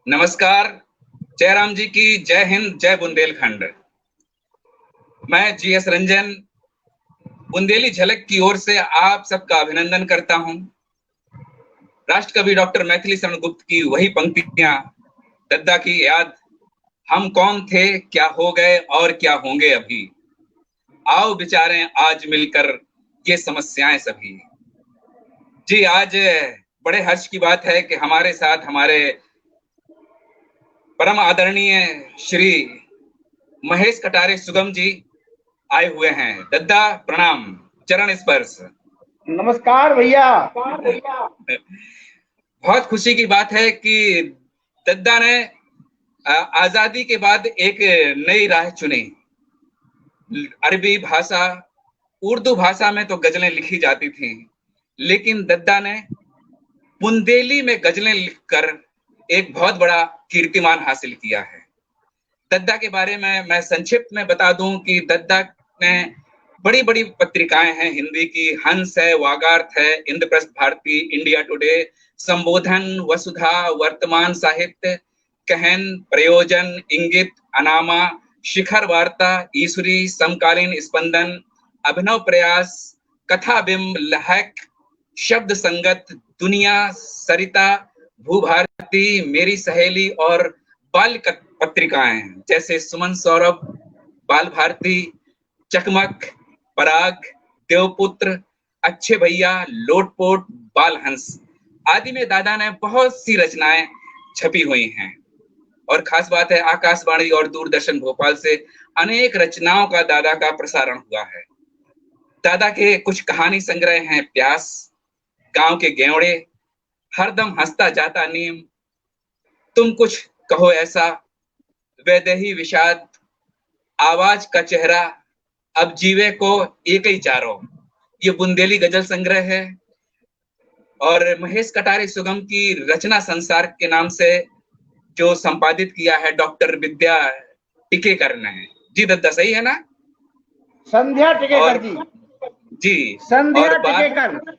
नमस्कार। जयराम जी की जय हिंद, जय बुंदेलखंड। मैं जीएस रंजन बुंदेली झलक की ओर से आप सबका अभिनंदन करता हूं। राष्ट्रकवि डॉक्टर मैथिली शरण गुप्त की वही पंक्तियां, दद्दा की याद, हम कौन थे, क्या हो गए और क्या होंगे अभी, आओ विचारें आज मिलकर ये समस्याएं सभी। जी, आज बड़े हर्ष की बात है कि हमारे साथ हमारे परम आदरणीय श्री महेश कटारे सुगम जी आए हुए हैं। दद्दा प्रणाम, चरण स्पर्श। नमस्कार भैया। बहुत खुशी की बात है कि दद्दा ने आजादी के बाद एक नई राह चुनी। अरबी भाषा, उर्दू भाषा में तो गजलें लिखी जाती थी, लेकिन दद्दा ने बुंदेली में गजलें लिखकर एक बहुत बड़ा कीर्तिमान हासिल किया है। दद्दा के बारे में मैं संक्षिप्त में बता दूं कि दद्दा ने बड़ी बड़ी पत्रिकाएं हैं हिंदी की, हंस है, वागार्थ है, इंद्रप्रस्थ भारती, इंडिया टुडे, संबोधन, वसुधा, वर्तमान साहित्य, कहन, प्रयोजन, इंगित, अनामा, शिखर वार्ता, ईश्वरी, समकालीन स्पंदन, अभिनव प्रयास, कथा बिंब, लहक, शब्द संगत, दुनिया, सरिता, भूभारती, मेरी सहेली और बाल पत्रिकाएं जैसे सुमन सौरभ, बाल भारती, चकमक, पराग, देवपुत्र, अच्छे भैया, लोटपोट, बाल हंस आदि में दादा ने बहुत सी रचनाएं छपी हुई हैं। और खास बात है, आकाशवाणी और दूरदर्शन भोपाल से अनेक रचनाओं का दादा का प्रसारण हुआ है। दादा के कुछ कहानी संग्रह हैं, प्यास, गांव के गेवड़े, हरदम हंसता जाता नीम, तुम कुछ कहो ऐसा, वैदेही विषाद, आवाज का चेहरा, अब जीवे को एक ही चारों, ये बुंदेली गजल संग्रह है। और महेश कटारे सुगम की रचना संसार के नाम से जो संपादित किया है डॉक्टर विद्या टिकेकर ने। जी दद्दा, सही है ना? संध्या टिकेकर जी। जी, संध्या टिकेकर।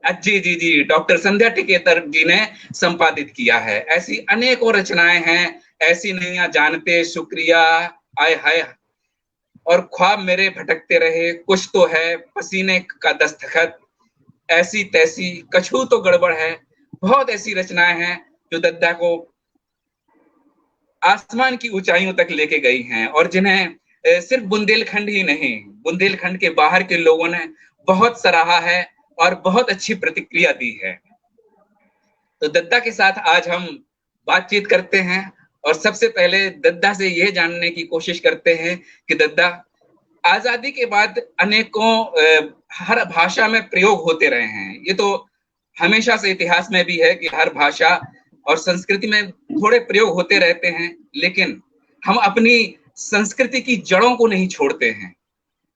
जी जी जी, डॉक्टर संध्या टिकेकर जी ने संपादित किया है। ऐसी अनेकों रचनाएं हैं, ऐसी नैया जानते, शुक्रिया, आय हाय, और ख्वाब मेरे भटकते रहे, कुछ तो है, पसीने का दस्तखत, ऐसी तैसी, कछू तो गड़बड़ है। बहुत ऐसी रचनाएं हैं जो दद्दा को आसमान की ऊंचाइयों तक लेके गई हैं और जिन्हें सिर्फ बुंदेलखंड ही नहीं, बुंदेलखंड के बाहर के लोगों ने बहुत सराहा है और बहुत अच्छी प्रतिक्रिया दी है। तो दद्दा के साथ आज हम बातचीत करते हैं और सबसे पहले दद्दा से यह जानने की कोशिश करते हैं कि दद्दा, आजादी के बाद अनेकों हर भाषा में प्रयोग होते रहे हैं। ये तो हमेशा से इतिहास में भी है कि हर भाषा और संस्कृति में थोड़े प्रयोग होते रहते हैं, लेकिन हम अपनी संस्कृति की जड़ों को नहीं छोड़ते हैं।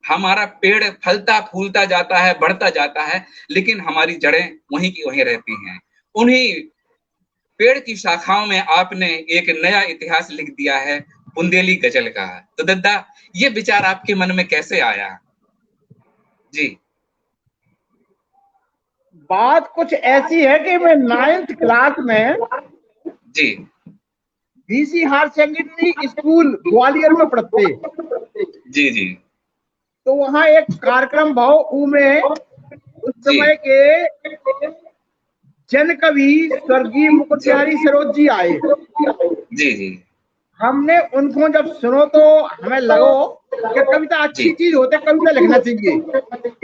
हमारा पेड़ फलता फूलता जाता है, बढ़ता जाता है, लेकिन हमारी जड़ें वहीं की वहीं रहती हैं। उन्हीं पेड़ की शाखाओं में आपने एक नया इतिहास लिख दिया है, बुंदेली गजल का। तो दद्दा, ये विचार आपके मन में कैसे आया? जी। बात कुछ ऐसी है कि मैं 9th क्लास में G B C higher secondary school Gwalior में पढ़ते। जी जी। तो वहाँ एक कार्यक्रम भाव में उस समय के जन कवि स्वर्गीय मुकुट बिहारी सरोज जी आए। जी जी। हमने उनको जब सुनो तो हमें लगो कि कविता अच्छी चीज होती है, कविता लिखना चाहिए,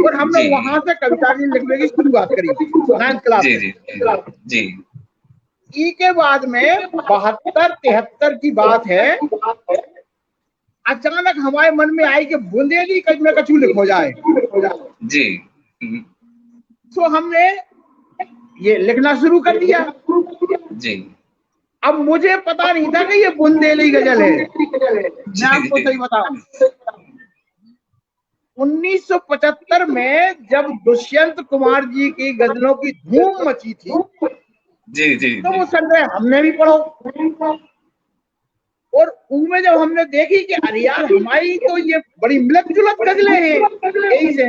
और हमने वहां से कविता लिखने की शुरुआत करी 9th क्लास में। जी। ई के बाद में 72-73 की बात है, अचानक हमारे मन में आई कि बुंदेली में कछु लिखो जाए। जी। तो हमने ये लिखना शुरू कर दिया। जी। अब मुझे पता नहीं था कि ये बुंदेली गजल है। मैं आपको सही बताऊं, 1975 में जब दुष्यंत कुमार जी की गजलों की धूम मची थी, जी जी, तो वो संग्रह हमने भी पढ़ो, और उनमें जब हमने देखी कि अरे यार हमारी तो ये बड़ी मिलत जुलत गजलें हैं यही से,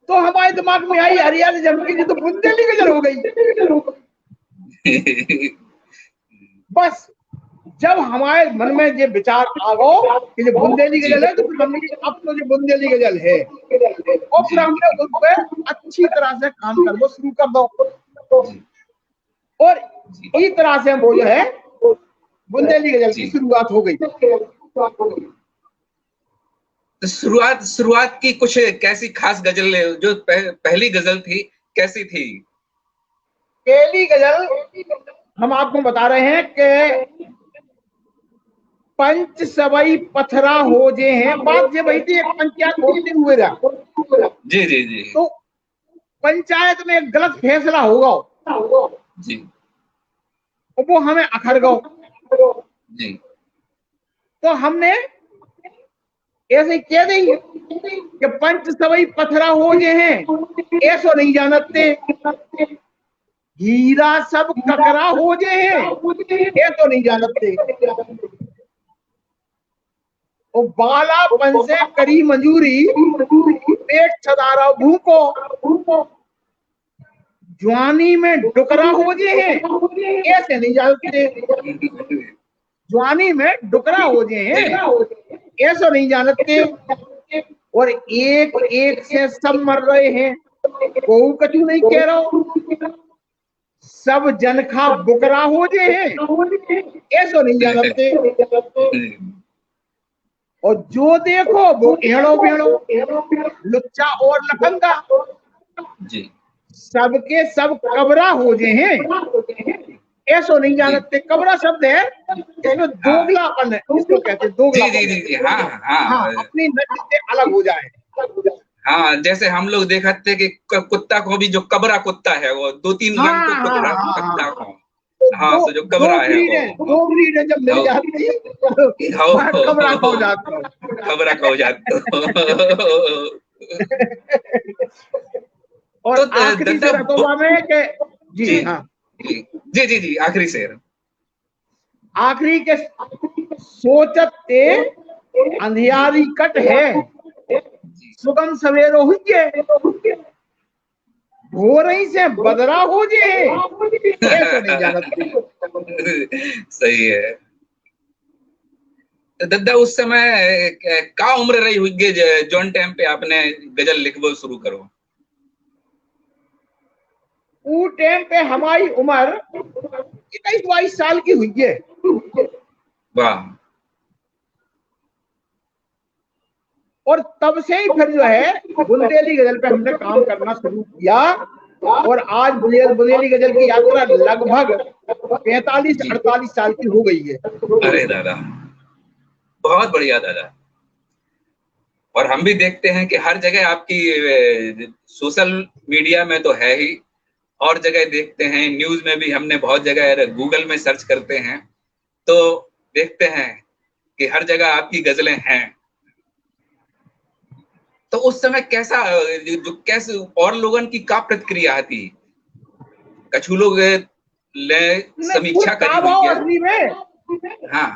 तो हमारे दिमाग में आई अरे यार जबकि ये तो बुंदेली गजल हो गई। बस जब हमारे मन में ये विचार आ गो कि ये बुंदेली गजल है, तो फिर हमने अब तो ये बुंदेली गजल है, और फिर हमने उस पर अच्छी तरह से काम करना शुरू कर दो, और इस तरह से वो जो है बुंदेली गजल की शुरुआत हो गई। तो शुरुआत की कुछ कैसी खास गजल जो पहली गजल थी कैसी थी? पहली गजल हम आपको बता रहे हैं कि पंच सबई पथरा हो जे हैं, बात ये वही थी, एक पंचायत बहुत दिन हुए था। जी जी जी। तो पंचायत में एक गलत फैसला होगा जी, और वो हमें अखर गो जी। तो हमने ऐसे कह दी कि पंच सबई पथरा हो जे हैं, ऐसो नहीं जानते, हीरा सब ककरा हो जे हैं, ऐसो नहीं जानते, और बालापन से करी मंजूरी, पेट छदारा भूखो, जवानी में डुकरा हो जे हैं, ऐसे नहीं जानते, जवानी में डुकरा हो जे हैं, ऐसा नहीं जानते, और एक एक से सब मर रहे हैं, कोई कछु नहीं कह रहा, सब जनखा बुकरा हो जे हैं, ऐसा नहीं जानते, और जो देखो वो एड़ो बेड़ो, लुच्चा और लफंगा, जी, सबके सब कबरा हो जे हैं, ऐसो नहीं जानते। कबरा शब्द है, इसमें दोगलापन है, इसको कहते हैं दोगलापन। जी जी जी। हाँ हाँ हाँ, अपनी नस्ल से अलग हो जाए। हाँ, जैसे हम लोग देखा थे कि कुत्ता को भी जो कबरा कुत्ता है वो 2-3 रंग को कुत्ता को, हाँ, तो जो कबरा है दो ब्रीड है, जब मिल जाती है तो कबरा खो जाता है, कबरा खो जाता और आखिरी से रतोबा में के जी हाँ जी जी जी, आखिरी शेर, आखिरी के सोचते अंधियारी कट है, सुगम सवेरो हुई, हो रही से बदरा हो जे, ऐसे नहीं जानते। सही है। दद्दा उस समय का उम्र रही हुई जोन टाइम पे आपने गजल लिखबो शुरू करो? वो टाइम पे हमारी उम्र 21-22 साल की हुई है। वाह। और तब से ही फिर जो है बुंदेली गजल पे हमने काम करना शुरू किया, और आज बुंदेली गजल की यात्रा लगभग 45-48 साल की हो गई है। अरे दादा, बहुत बढ़िया दादा। और हम भी देखते हैं कि हर जगह आपकी सोशल मीडिया में तो है ही, और जगह देखते हैं, न्यूज में भी हमने बहुत जगह, गूगल में सर्च करते हैं तो देखते हैं कि हर जगह आपकी गजलें हैं। तो उस समय कैसा, जो कैसे और लोगों की क्या प्रतिक्रिया थी? कछु लोग ले समीक्षा करी हुई है असली में। हाँ,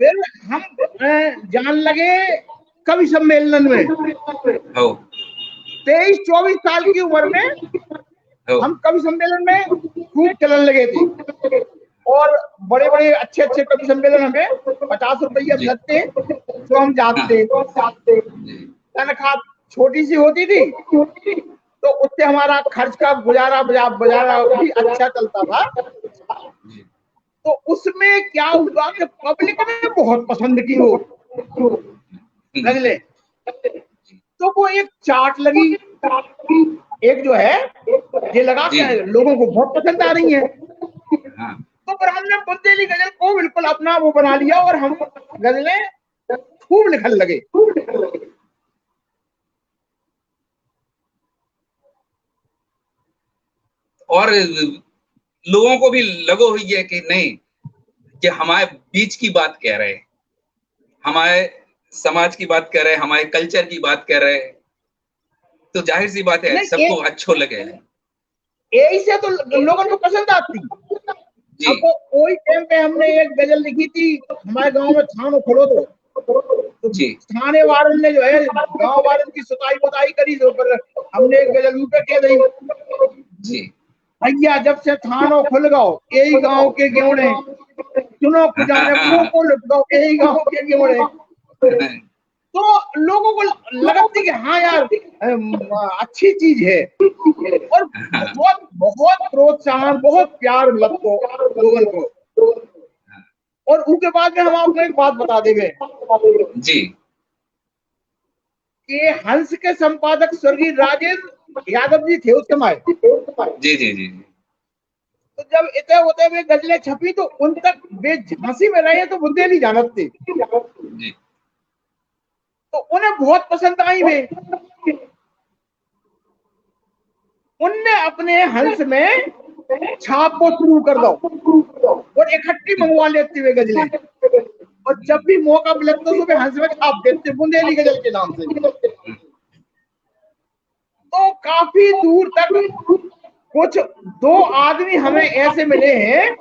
फिर हम जान लगे कवि सम्मेलन में, 23-24 साल की उम्र में हम कवि सम्मेलन में खूब चलन लगे थे, और बड़े बड़े अच्छे अच्छे कवि सम्मेलन हमें 50 रुपया लगते, तो हम जाते। तनख्वाह छोटी सी होती थी, तो उससे हमारा खर्च का गुजारा भी अच्छा चलता था। तो उसमें क्या हुआ कि पब्लिक ने बहुत पसंद की हो गजलें, तो वो एक चार्ट लगी, एक जो है ये लगा के लोगों को बहुत पसंद आ रही है। तो फिर हमने बुंदेली गजल को बिल्कुल अपना वो बना लिया, और हम गजलें खूब लिखने लगे। और लोगों को भी लगो हुई है कि नहीं, कि हमारे बीच की बात कह रहे, हमारे समाज की बात कर रहे, हमारे कल्चर की बात कर रहे, तो जाहिर सी बात है सबको अच्छो लगे। यही से तो लोगों को पसंद आती। अब कोई टाइम पे हमने एक गजल लिखी थी, हमारे गांव में थानो खोलो तो थाने वालों ने जो है गांव वालों की सुताई बुताई करी, तो पर हमने एक गजल ऊपर कह दी जी, भैया जब से थानो खुल गओ यही गांव के गेवड़े, चुनो खुजाने मुंह को लुट गओ यही गांव के गेवड़े। तो लोगों को लगा थी कि हाँ यार अच्छी चीज है, और बहुत बहुत प्रोत्साहन बहुत प्यार लगतो लोगों को। और उसके बाद में हम आपको एक बात बता देंगे जी कि हंस के संपादक स्वर्गीय राजेंद्र यादव जी थे उस समय। जी जी जी तो जब इतने होते हुए गजलें छपी तो उन तक वे झांसी में रहे तो बुंदेली जानत थे, जी तो उन्हें बहुत पसंद आई वे। उनने अपने हंस में छाप को शुरू कर दो और इकट्ठी मंगवा लेते हुए गजलें, और जब भी मौका मिलता तो वे हंस में छाप देते बुंदेली गजल के नाम से। तो काफी दूर तक कुछ 2 आदमी हमें ऐसे मिले हैं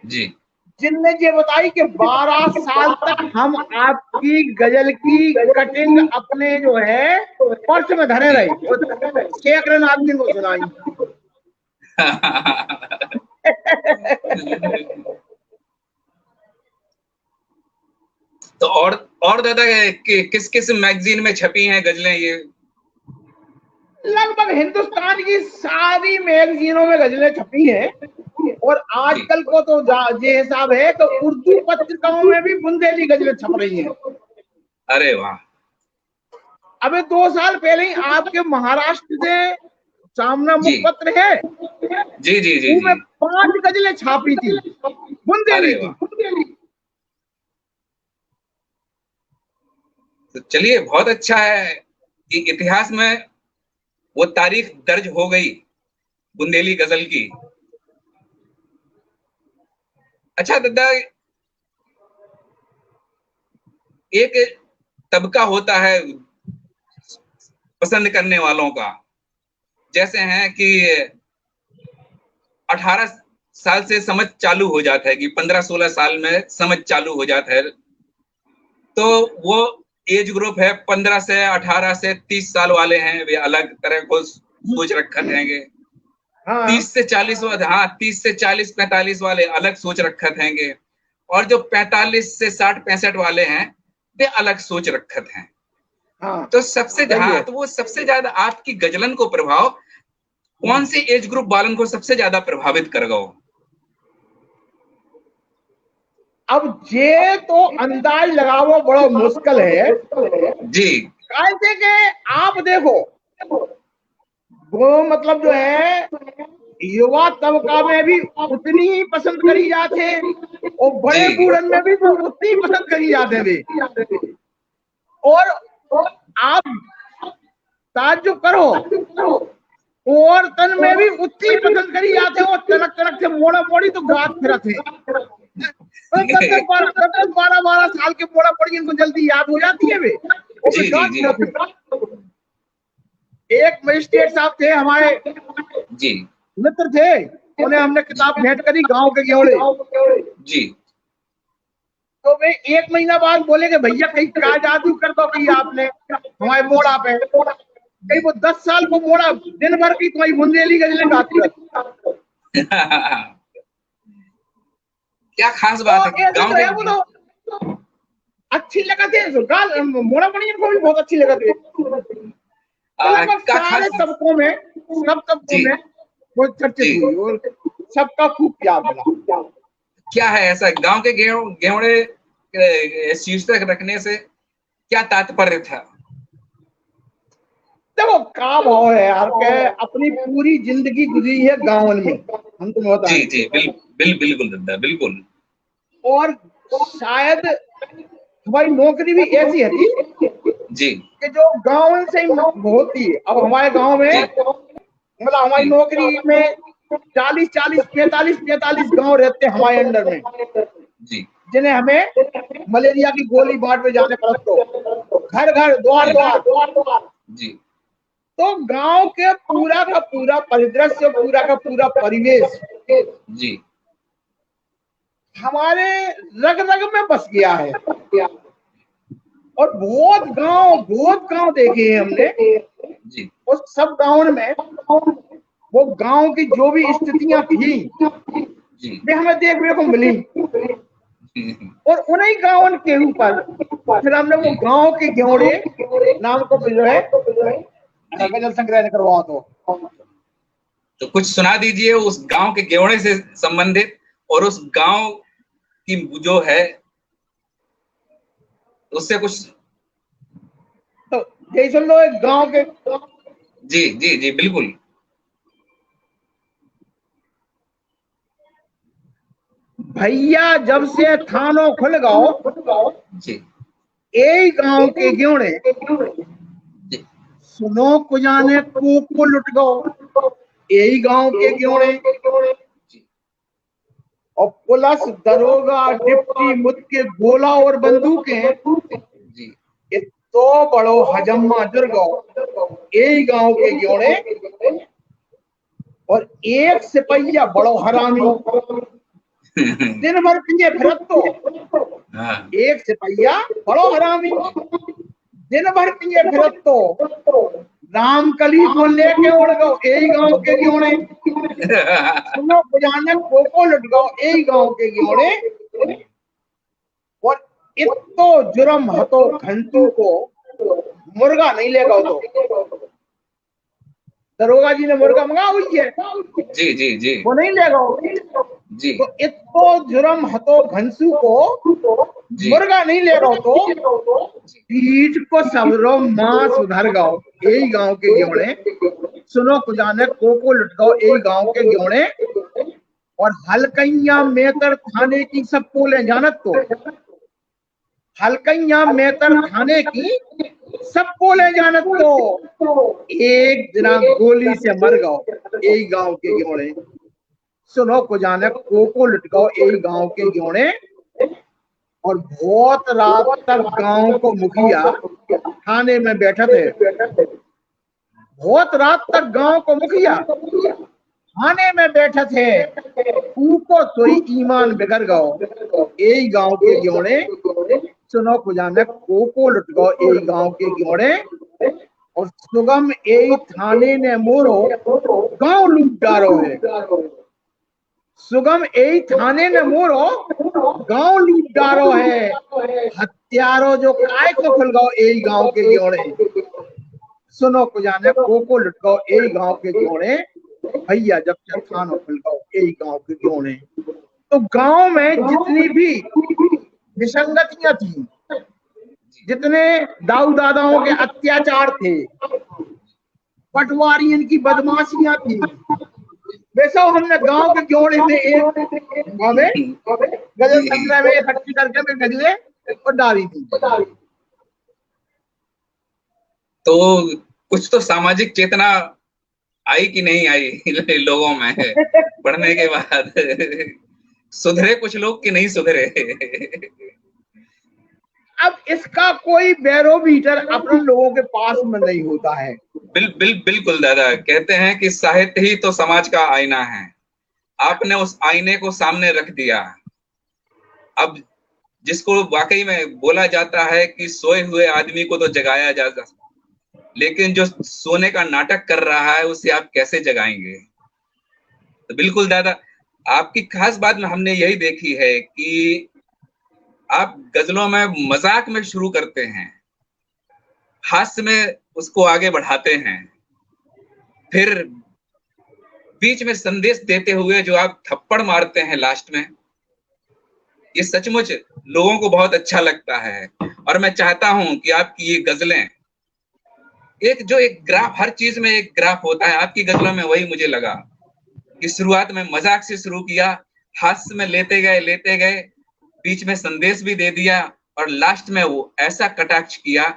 जी जिनने ये बताई कि 12 साल तक हम आपकी गजल की कटिंग अपने जो है पर्स में धरे रहे और सैकड़ों आदमी को सुनाई। तो और दादा किस किस मैगजीन में छपी हैं गजलें ये? लगभग हिंदुस्तान की सारी मैगजीनों में गजलें छपी हैं, और आजकल को तो ये हिसाब है तो उर्दू पत्रिकाओं में भी बुंदेली गजलें छप रही हैं। अरे वाह। अबे 2 साल पहले ही आपके महाराष्ट्र से सामना मुखपत्र है जी जी जी उसमें 5 गजलें छापी थी बुंदेली की। तो चलिए बहुत अच्छा है कि इतिहास में वो तारीख दर्ज हो गई बुंदेली गजल की। अच्छा दादा, एक तबका होता है पसंद करने वालों का, जैसे हैं कि 18 साल से समझ चालू हो जाता है कि 15-16 साल में समझ चालू हो जाता है, तो वो एज ग्रुप है 15 से 18 से 30 साल वाले हैं, वे अलग तरह को सोच रखा रहेंगे। 30 से 40 हाँ 30 से 40-45 वाले अलग सोच रखत हैंगे, और जो 45 से 60-65 वाले हैं वे अलग सोच रखत हैं। तो सबसे तो वो सबसे ज्यादा आपकी गजलन को प्रभाव कौन से एज ग्रुप वालन को सबसे ज्यादा प्रभावित कर गो? अब ये तो अंदाज लगावो बड़ा मुश्किल है जी। कैसे के आप देखो वो मतलब जो है युवा तबका में भी उतनी ही पसंद करी जाते और बड़े बूढ़न में भी उतनी ही पसंद करी जाते थे। और आप ताज्जुब करो और तन में भी उतनी पसंद करी जाते और तनक तनक से मोड़ा मोड़ी तो गात फिरत है। 10-12 साल के मोड़ा मोड़ी इनको जल्दी याद हो जाती है वे। जी, जी, जी। एक मजिस्ट्रेट साहब थे हमारे जी मित्र थे, उन्हें हमने किताब भेंट करी गांव के गेवड़े जी। तो वे 1 महीना बाद बोले कि भैया कहीं क्या जादू कर दो भैया आपने हमारे मोड़ा पे। कहीं वो 10 साल को मोड़ा दिन भर की तुम्हारी बुंदेली गजलें गाती रहती। क्या खास बात है गांव के वो तो अच्छी लगती है, मोड़ा मणियन को भी बहुत अच्छी लगती है। सारे तबकों में सब तबकों में वो चर्चित हुई और सबका खूब प्यार मिला। क्या है ऐसा गांव के गेवड़े शीर्षक रखने से क्या तात्पर्य था? देखो का भाव है यार के अपनी पूरी जिंदगी गुजरी है गाँव में, हम तुम्हें बताएं। जी जी बिल्कुल दादा बिल्कुल। और शायद हमारी नौकरी भी ऐसी थी जी कि जो गाँव से ही होती है। अब हमारे गाँव में मतलब हमारी नौकरी में 45 गांव रहते हैं हमारे अंडर में जी, जिन्हें हमें मलेरिया की गोली बांट में जाने पड़त तो घर घर द्वार द्वार जी। तो गांव के पूरा का पूरा परिदृश्य पूरा का पूरा परिवेश जी हमारे रग रग में बस गया है। और बहुत गांव देखे हैं हमने जी। उस सब गाँव में वो गांव की जो भी स्थितियां थी वे हमें देखने को मिली, और उन्हीं गांव के ऊपर फिर हमने वो गांव के ग्योड़े नाम को जो है गजल संग्रह करवाओ। तो कुछ सुना दीजिए उस गांव के गेवड़े से संबंधित, और उस गांव की जो है उससे कुछ। तो यही सुन लो, एक गांव के। जी जी जी बिल्कुल। भैया जब से थानों खुल गओ जी यही गांव के ग्योड़े सुनो कुजाने को लुट गओ, यही गांव के ग्योड़े। और पुलिस दरोगा डिप्टी मुझके गोला और बंदूकें तो बड़ो हजम्मा जुर्गो, यही गांव के ग्योड़े। और एक सिपहिया बड़ो हरामी दिन भर पिंजे फिरत तो, एक सिपहिया बड़ो हरामी दिन भर पिंजे फिरत तो, रामकली को लेके उड़ गओ, यही गांव के ग्योड़े। सुनो बुझाने को लुट गओ, यही गांव के ग्योड़े। और इतो जुर्म हतो घंटू को मुर्गा नहीं ले गओ तो, दरोगा जी ने मुर्गा मंगा हुई है, जी जी जी वो नहीं ले गओ जी। तो इतो जुर्म हतो घंसू को मुर्गा नहीं ले गओ तो, पीठ को सबरो मांस उधर गओ, यही गांव के ग्योड़े। सुनो कुजाने को लुट गओ, यही गांव के ग्योड़े। और हलकैया मेतर थाने की सब पोले जानत तो, हलकैया मेतर थाने की सब पोले जानत तो, एक दिना गोली से मर गओ, यही गांव के ग्योड़े। सुनो कुजाने को लुट गओ, यही गांव के ग्योड़े। और बहुत रात तक गांव को मुखिया थाने में बैठे थे, बहुत रात तक गांव को मुखिया थाने में बैठे थे, उनको सोई ईमान बिगड़ गओ, यही गांव के ग्योड़े। सुनो कुजाने को लुट गओ, यही गांव के ग्योड़े। और सुगम यही थाने ने मोरो गांव लूट डारो है, सुगम यही थाने ने मोरो गांव लूट डारो है, हत्यारो जो काय को खुल गओ, यही गांव के ग्योड़े। सुनो कुजाने को लुट गओ, यही गांव के ग्योड़े। भैया जब से थानों खुल गओ, यही गांव के ग्योड़े। तो गांव में जितनी भी विसंगतियां थी, जितने दाऊ दादाओं के अत्याचार थे, पटवारियों की बदमाशियां थी, वैसा हमने गांव के ग्योड़े में एक हमें गजल संग्रह में इकट्ठी करके मैं गजलें और डाली थी। तो कुछ तो सामाजिक चेतना आई कि नहीं आई लोगों में पढ़ने के बाद? सुधरे कुछ लोग कि नहीं सुधरे? अब इसका कोई बैरोमीटर अपने लोगों के पास में नहीं होता है। बिल्कुल दादा, कहते हैं कि साहित्य ही तो समाज का आईना है। आपने उस आईने को सामने रख दिया। अब जिसको वाकई में बोला जाता है कि सोए हुए आदमी को तो जगाया जा सकता, लेकिन जो सोने का नाटक कर रहा है उसे आप कैसे जगाएंगे? तो बिल्कुल दादा, आपकी खास बात में हमने यही देखी है कि आप गजलों में मजाक में शुरू करते हैं, हास्य में उसको आगे बढ़ाते हैं, फिर बीच में संदेश देते हुए जो आप थप्पड़ मारते हैं लास्ट में, ये सचमुच लोगों को बहुत अच्छा लगता है। और मैं चाहता हूं कि आपकी ये गजलें एक ग्राफ, हर चीज में एक ग्राफ होता है, आपकी गजलों में वही मुझे लगा कि शुरुआत में मजाक से शुरू किया, हास्य में लेते गए, बीच में संदेश भी दे दिया, और लास्ट में वो ऐसा कटाक्ष किया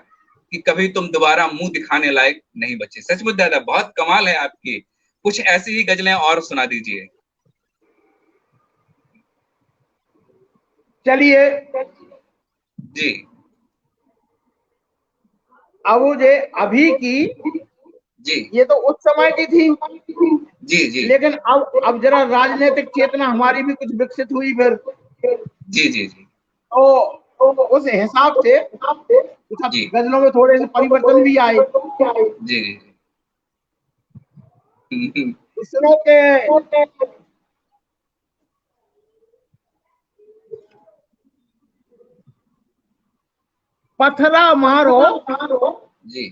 कि कभी तुम दोबारा मुंह दिखाने लायक नहीं बचे। सचमुच दादा बहुत कमाल है आपकी। कुछ ऐसी ही गजलें और सुना दीजिए। चलिए जी। अब ये अभी की जी ये तो उस समय की थी। जी जी लेकिन अब जरा राजनीतिक चेतना हमारी भी कुछ विकसित हुई फिर। जी जी जी तो उस हिसाब से जी गजलों में थोड़े से परिवर्तन भी आए। जी जी सुनो के पथरा मारो जी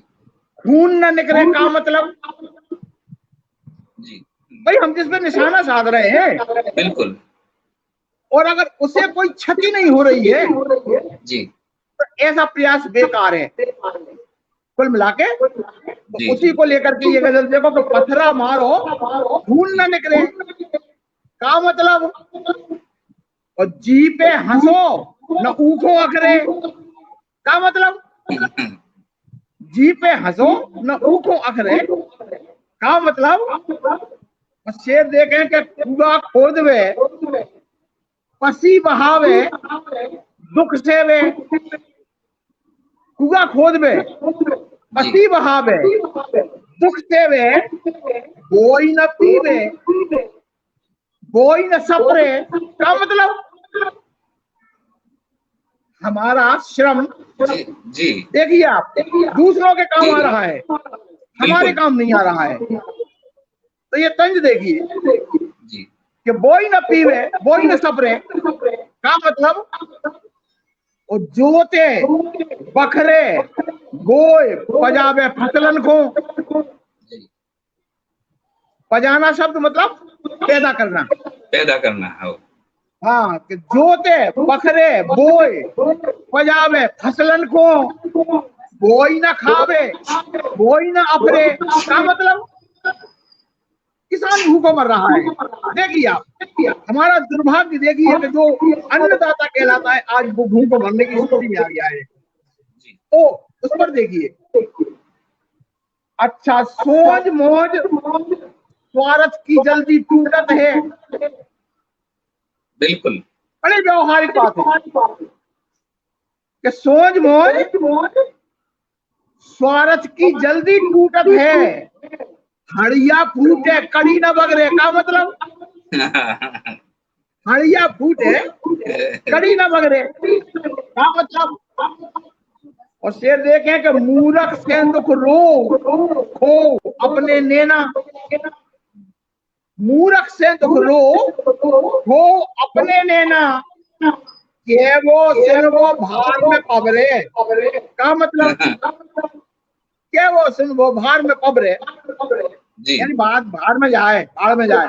खून न निकले, का मतलब? जी भाई हम जिस पे निशाना साध रहे हैं, बिल्कुल और अगर उसे कोई क्षति नहीं हो रही है जी तो ऐसा प्रयास बेकार है। कुल मिला के तो जी उसी को लेकर के ये गजल देखो कि पथरा मारो खून न निकले, का मतलब? और जी पे हंसो न ऊखो अखरे, का मतलब? जी पे हंसो न ऊखो अखरे, का मतलब? और शेर देखें कि कुआ खोद वे पसी बहावे दुख से वे, कुआ खोद वे पसी बहावे दुख से वे, बोई न पीवे बोई न सपरे, का मतलब? हमारा श्रम, जी जी देखिए आप, दूसरों के काम आ रहा है, हमारे बिल्कुल काम नहीं आ रहा है। तो ये तंज देखिए जी कि बोई न पीवे बोई न सपरे, का मतलब? और जोते बखरे बोए पजावे फसलन को, जी पजाना शब्द मतलब पैदा करना। पैदा करना हो हाँ, कि जोते बखरे बोए पजावे फसलन को, बोई न खावे बोई न अपरे, का मतलब? किसान भूखों मर रहा है। देखिए आप, हमारा दुर्भाग्य देखिए कि जो अन्नदाता कहलाता है आज वो भूखों मरने की स्थिति में आ गया है। जी तो उस पर देखिए, अच्छा सोच मोज स्वार्थ की जल्दी टूटत है, बिल्कुल बड़ी व्यवहारिक बात है कि सोच मोज स्वार्थ की जल्दी टूटत है, हड़िया फूटे कड़ी न बगरे, का मतलब? हड़िया फूटे कड़ी न बगरे, का मतलब? और शेर देखें कि मूरख से दुख रो खो अपने नेना, मूरख से दुख रो खो अपने नेना, के वो सिर वो भार में पबरे, का मतलब? के वो सिर वो भार में पबरे, जी यानी बात भार में जाए, भाड़ में जाए,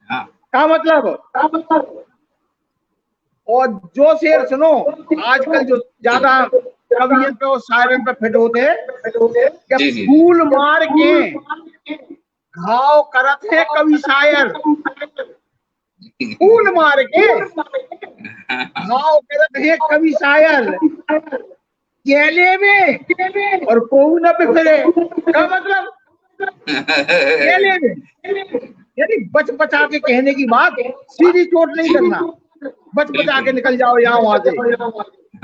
हाँ का मतलब? और जो शेर सुनो, आजकल जो ज्यादा कवियन पे और शायरन पे फिट होते हैं कि जी जी फूल मार के घाव करत है कवि शायर, फूल मार के घाव करत है कवि शायर, केले में और कोऊ न बिखरे, का मतलब? केले में, यानी बच बचा के कहने की बात, सीधी चोट नहीं जी करना, बच बचा के बिल्कुल निकल जाओ यहाँ वहां से।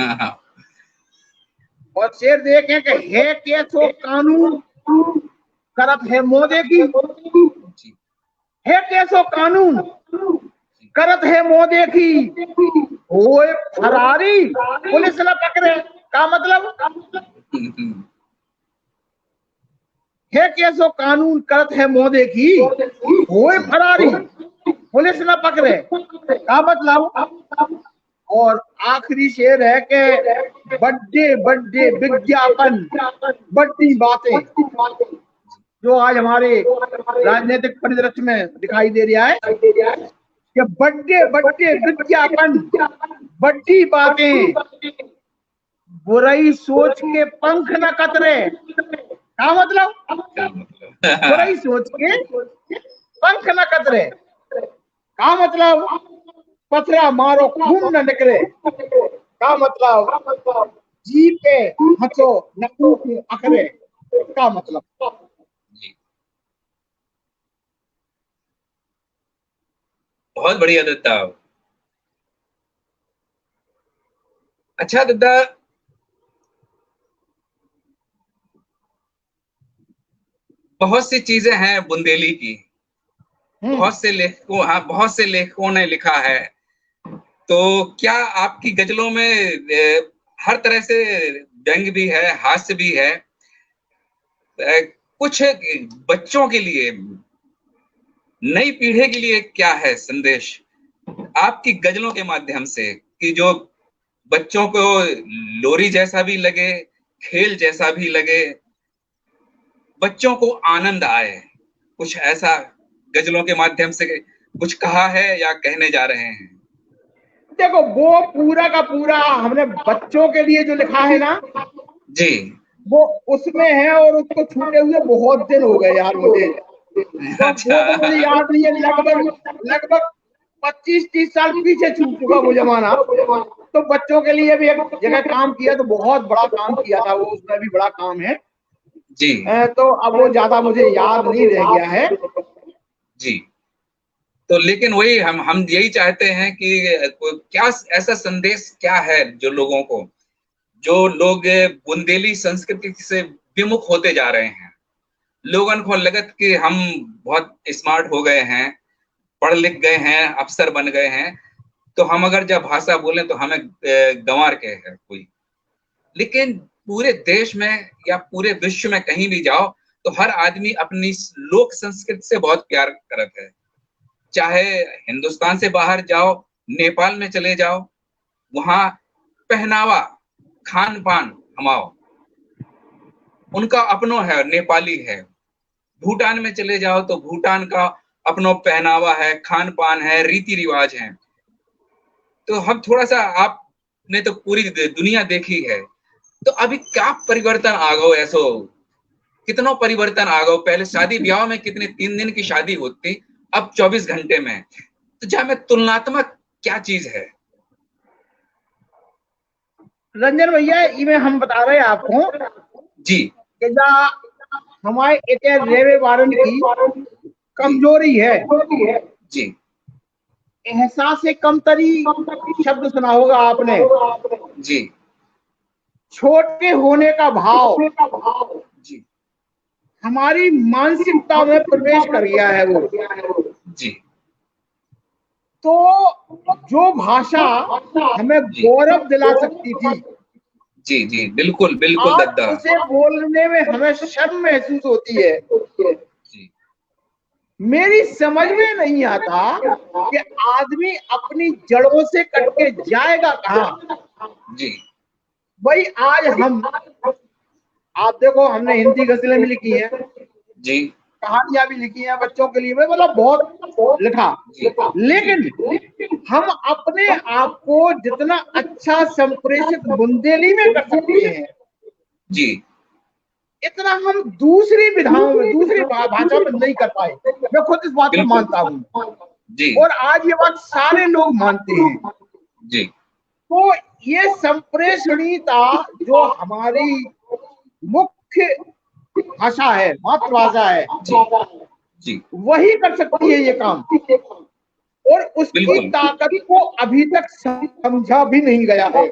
हाँ और शेर देखें कि है कैसो कानून करत है मोदे की, जी है कैसो कानून करत है मोदे की, होए फरारी पुलिस न पकड़े, का मतलब? है कैसो कानून करत है मोदे की, होए जी फरारी पुलिस न पकड़े, का मतलब? और आखिरी शेर है कि बड्डे बड्डे विज्ञापन बड्डी बातें, जो आज हमारे राजनीतिक परिदृश्य में दिखाई दे रहा है कि बड्डे बड्डे विज्ञापन बड्डी बातें, बुराई सोच के पंख न कतरे, क्या मतलब? क्या मतलब बुराई सोच के पंख न कतरे, क्या मतलब? पथरा मारो खून न निकले, का मतलब? जी पे हंसो न ऊख अखरे, का मतलब? जी बहुत बढ़िया दद्दा। अच्छा दद्दा, बहुत सी चीजें हैं बुंदेली की, बहुत से लेखकों ने लिखा है। तो क्या आपकी गजलों में हर तरह से व्यंग भी है, हास्य भी है? कुछ बच्चों के लिए नई पीढ़ी के लिए क्या है संदेश आपकी गजलों के माध्यम से, कि जो बच्चों को लोरी जैसा भी लगे, खेल जैसा भी लगे, बच्चों को आनंद आए? कुछ ऐसा गजलों के माध्यम से कुछ कहा है या कहने जा रहे हैं? देखो, वो पूरा का पूरा हमने बच्चों के लिए जो लिखा है ना जी, वो उसमें है, और उसको छूटे हुए बहुत दिन हो गए यार मुझे। तो अच्छा। वो तो मुझे याद नहीं है, लगभग 25-30 साल पीछे छूट चुका वो जमाना। तो बच्चों के लिए भी एक जगह काम किया, तो बहुत बड़ा काम किया था वो, उसमें भी बड़ा काम है जी तो अब वो ज्यादा मुझे याद नहीं रह गया है। जी। तो लेकिन वही हम यही चाहते हैं कि क्या ऐसा संदेश क्या है जो लोगों को, जो लोग बुंदेली संस्कृति से विमुख होते जा रहे हैं, लोगों को लगत कि हम बहुत स्मार्ट हो गए हैं, पढ़ लिख गए हैं, अफसर बन गए हैं, तो हम अगर जब भाषा बोलें तो हमें गंवार के है कोई। लेकिन पूरे देश में या पूरे विश्व में कहीं भी जाओ तो हर आदमी अपनी लोक संस्कृति से बहुत प्यार करता है। चाहे हिंदुस्तान से बाहर जाओ, नेपाल में चले जाओ, वहां पहनावा, खान पान हमाओ, उनका अपनो है, नेपाली है। भूटान में चले जाओ तो भूटान का अपनो पहनावा है, खान पान है, रीति रिवाज है। तो हम थोड़ा सा, आपने तो पूरी दुनिया देखी है, तो अभी क्या परिवर्तन आ गो? ऐसो कितना परिवर्तन आ गो? पहले शादी ब्याह में कितने 3 दिन की शादी होती, अब 24 घंटे में। तो जा में तुलनात्मक क्या चीज है? रंजन भैया, इमे हम बता रहे हैं आपको जी कि हमारे एक रेवे वारन की कमजोरी है जी एहसास कमतरी। शब्द सुना होगा आपने, जी छोटे होने का भाव जी हमारी मानसिकता में प्रवेश कर गया है वो। जी तो जो भाषा हमें गौरव दिला सकती थी, जी जी, बिल्कुल बिल्कुल आज दद्दा उसे बोलने में हमें शर्म महसूस होती है। जी। मेरी समझ में नहीं आता कि आदमी अपनी जड़ों से कट के जाएगा कहाँ। जी भाई आज आप देखो, हमने हिंदी गजलें भी लिखी हैं, जी कहानियां भी लिखी हैं बच्चों के लिए, मतलब बहुत लिखा। जी लेकिन हम अपने आप को जितना अच्छा संप्रेषित बुंदेली में कर सकते हैं, जी इतना हम दूसरी विधाओं में, दूसरी भाषा में नहीं कर पाए। मैं खुद इस बात को मानता हूँ, जी और आज ये बात सारे लोग मानते हैं। जी तो ये संप्रेषणीयता जो हमारी मुख्य भाषा है, मातृभाषा है, जी वही कर सकती है ये काम, और उसकी ताकत को अभी तक समझा भी नहीं गया है।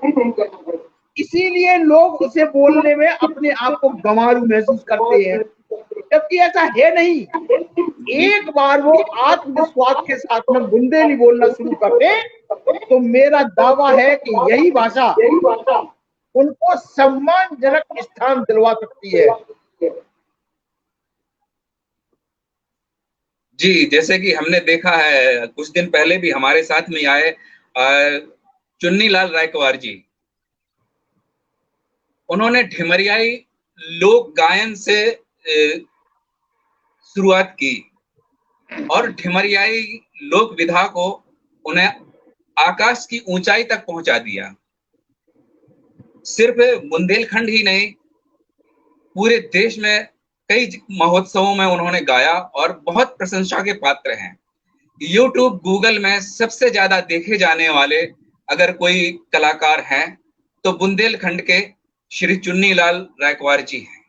इसीलिए लोग उसे बोलने में अपने आप को गंवारू महसूस करते हैं, जबकि ऐसा है नहीं। एक बार वो आत्मविश्वास के साथ में बुंदेली बोलना शुरू कर दे तो मेरा दावा है कि यही भाषा उनको सम्मानजनक स्थान दिलवा सकती है। जी, जैसे कि हमने देखा है, कुछ दिन पहले भी हमारे साथ में आए चुन्नीलाल रायकवार जी, उन्होंने ढिमरियाई लोक गायन से शुरुआत की और ढिमरियाई लोक विधा को उन्हें आकाश की ऊंचाई तक पहुंचा दिया। सिर्फ बुंदेलखंड ही नहीं, पूरे देश में कई महोत्सवों में उन्होंने गाया और बहुत प्रशंसा के पात्र हैं। यूट्यूब, गूगल में सबसे ज्यादा देखे जाने वाले अगर कोई कलाकार हैं तो बुंदेलखंड के श्री चुन्नीलाल रायकवार जी हैं।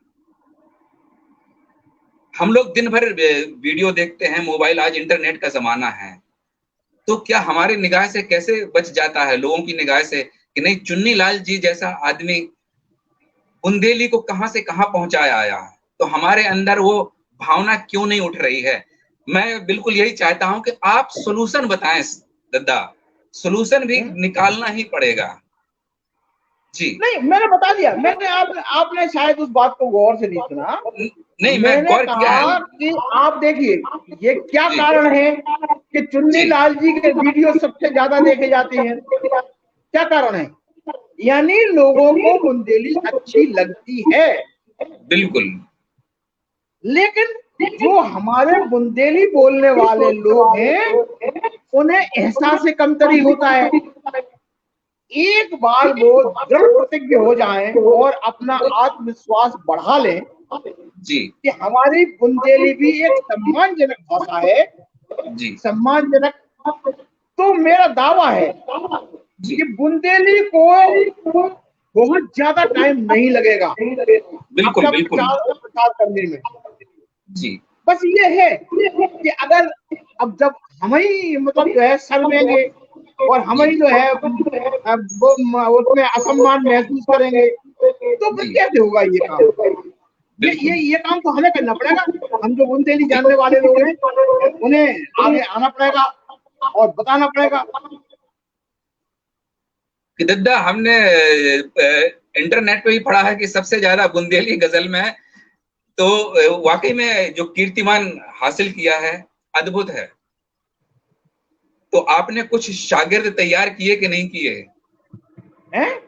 हम लोग दिन भर वीडियो देखते हैं, मोबाइल, आज इंटरनेट का जमाना है, तो क्या हमारी निगाह से कैसे बच जाता है लोगों की निगाह से कि नहीं, चुन्नीलाल जी जैसा आदमी बुंदेली को कहां से कहां पहुंचाया आया, तो हमारे अंदर वो भावना क्यों नहीं उठ रही है? मैं बिल्कुल यही चाहता हूं कि आप सॉल्यूशन बताएं दद्दा, सॉल्यूशन भी निकालना ही पड़ेगा। जी नहीं, मैंने बता दिया। आपने शायद उस बात को गौर से नहीं सुना। नहीं, मैं मैंने गौर किया है। कहा कि आप देखिए ये क्या जी कारण है कि चुन्नी जी लाल जी के वीडियो सबसे ज्यादा देखे जाते हैं, क्या कारण है? यानी लोगों को बुंदेली अच्छी लगती है, बिल्कुल। लेकिन जो हमारे बुंदेली बोलने वाले लोग हैं उन्हें एहसास कमतरी होता है। एक बार वो दृढ़ प्रतिज्ञ हो जाएं और अपना आत्मविश्वास बढ़ा लें जी कि हमारी बुंदेली भी एक सम्मानजनक भाषा है, जी सम्मानजनक, तो मेरा दावा है जी कि बुंदेली को बहुत ज्यादा टाइम नहीं लगेगा बिल्कुल अपना बिल्कुल। प्रचार और प्रसार करने में। जी बस ये है कि अगर अब जब हम ही मतलब जो है शर्मेंगे और हम जी ही जो है वो उसमें असम्मान महसूस करेंगे तो फिर जी कैसे होगा ये काम? बिल्कुल। ये काम तो हमें करना पड़ेगा। हम जो बुंदेली जी जानने वाले लोग हैं उन्हें आगे आना पड़ेगा और बताना पड़ेगा। कि दद्दा, हमने इंटरनेट पे भी पढ़ा है कि सबसे ज्यादा बुंदेली गजल में, तो वाकई में जो कीर्तिमान हासिल किया है, अद्भुत है। तो आपने कुछ शागिर्द तैयार किए कि नहीं किए? हैं?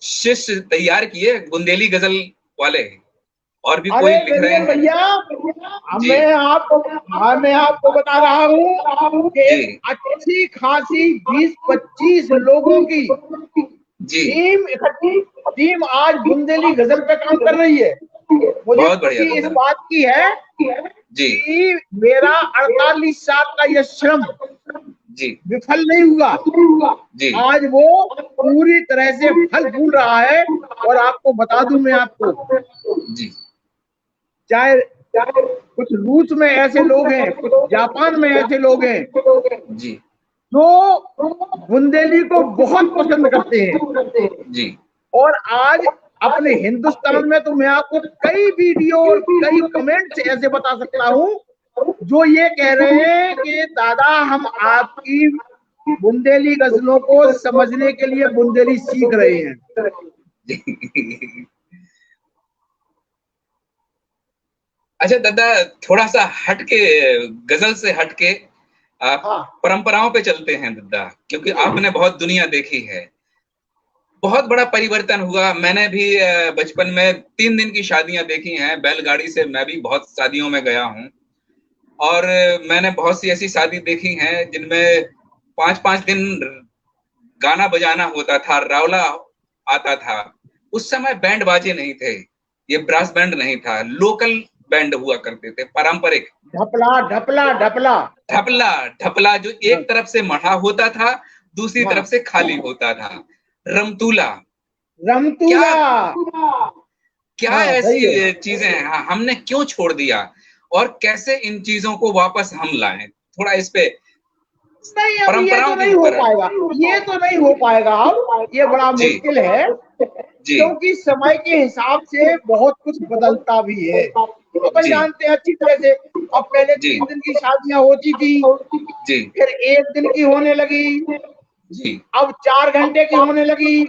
शिष्य तैयार किए बुंदेली गजल वाले, और भी अरे कोई लिख रहे रंजन हैं? भैया, जी मैं आपको बता रहा हूँ कि जी एक अच्छी खासी 20-25 लोगों की जी। टीम आज बुंदेली गजल पे काम कर रही है। मुझे बहुत बढ़िया खुशी इस दद्दा। बात की है जी कि मेरा 48 साल का यह श्रम जी विफल नहीं हुआ। जी आज वो पूरी तरह से फल फूल रहा है। और आपको बता दूं मैं आपको, जी चाहे कुछ रूस में ऐसे लोग हैं, कुछ जापान में ऐसे लोग हैं जी जो बुंदेली को बहुत पसंद करते हैं। जी और आज अपने हिंदुस्तान में तो मैं आपको कई वीडियो और कई कमेंट्स ऐसे बता सकता हूं जो ये कह रहे हैं कि दादा हम आपकी बुंदेली गजलों को समझने के लिए बुंदेली सीख रहे हैं। जी। अच्छा दादा, थोड़ा सा हटके, गजल से हटके आप हाँ परंपराओं पे चलते हैं दादा, क्योंकि आपने बहुत दुनिया देखी है। बहुत बड़ा परिवर्तन हुआ। मैंने भी बचपन में 3 दिन की शादियां देखी हैं बैलगाड़ी से। मैं भी बहुत शादियों में गया हूँ, और मैंने बहुत सी ऐसी शादी देखी हैं जिनमें 5-5 दिन गाना बजाना होता था, रावला आता था। उस समय बैंड बाजे नहीं थे, ये ब्रास बैंड नहीं था, लोकल बैंड हुआ करते थे, पारंपरिक। ढपला ढपला ढपला। ढपला, ढपला जो हाँ एक तरफ से मढ़ा होता था, दूसरी हाँ, तरफ से खाली होता था। रमतूला, क्या रमतूला। क्या हाँ सही है। ऐसी चीजें हैं, हमने क्यों छोड़ दिया, और कैसे इन चीजों को वापस हम लाएं? थोड़ा इस पे, नहीं अब ये तो परंपराओं के नहीं हो ऊपर। पाएगा, ये तो नहीं हो पाएगा, अब ये बड़ा जी मुश्किल है जी क्योंकि समय के हिसाब से बहुत कुछ बदलता भी है। अपन जी जानते हैं अच्छी तरह से। अब पहले जी 3 दिन की शादियां होती थी, जी फिर 1 दिन की होने लगी, जी अब 4 घंटे की होने लगी।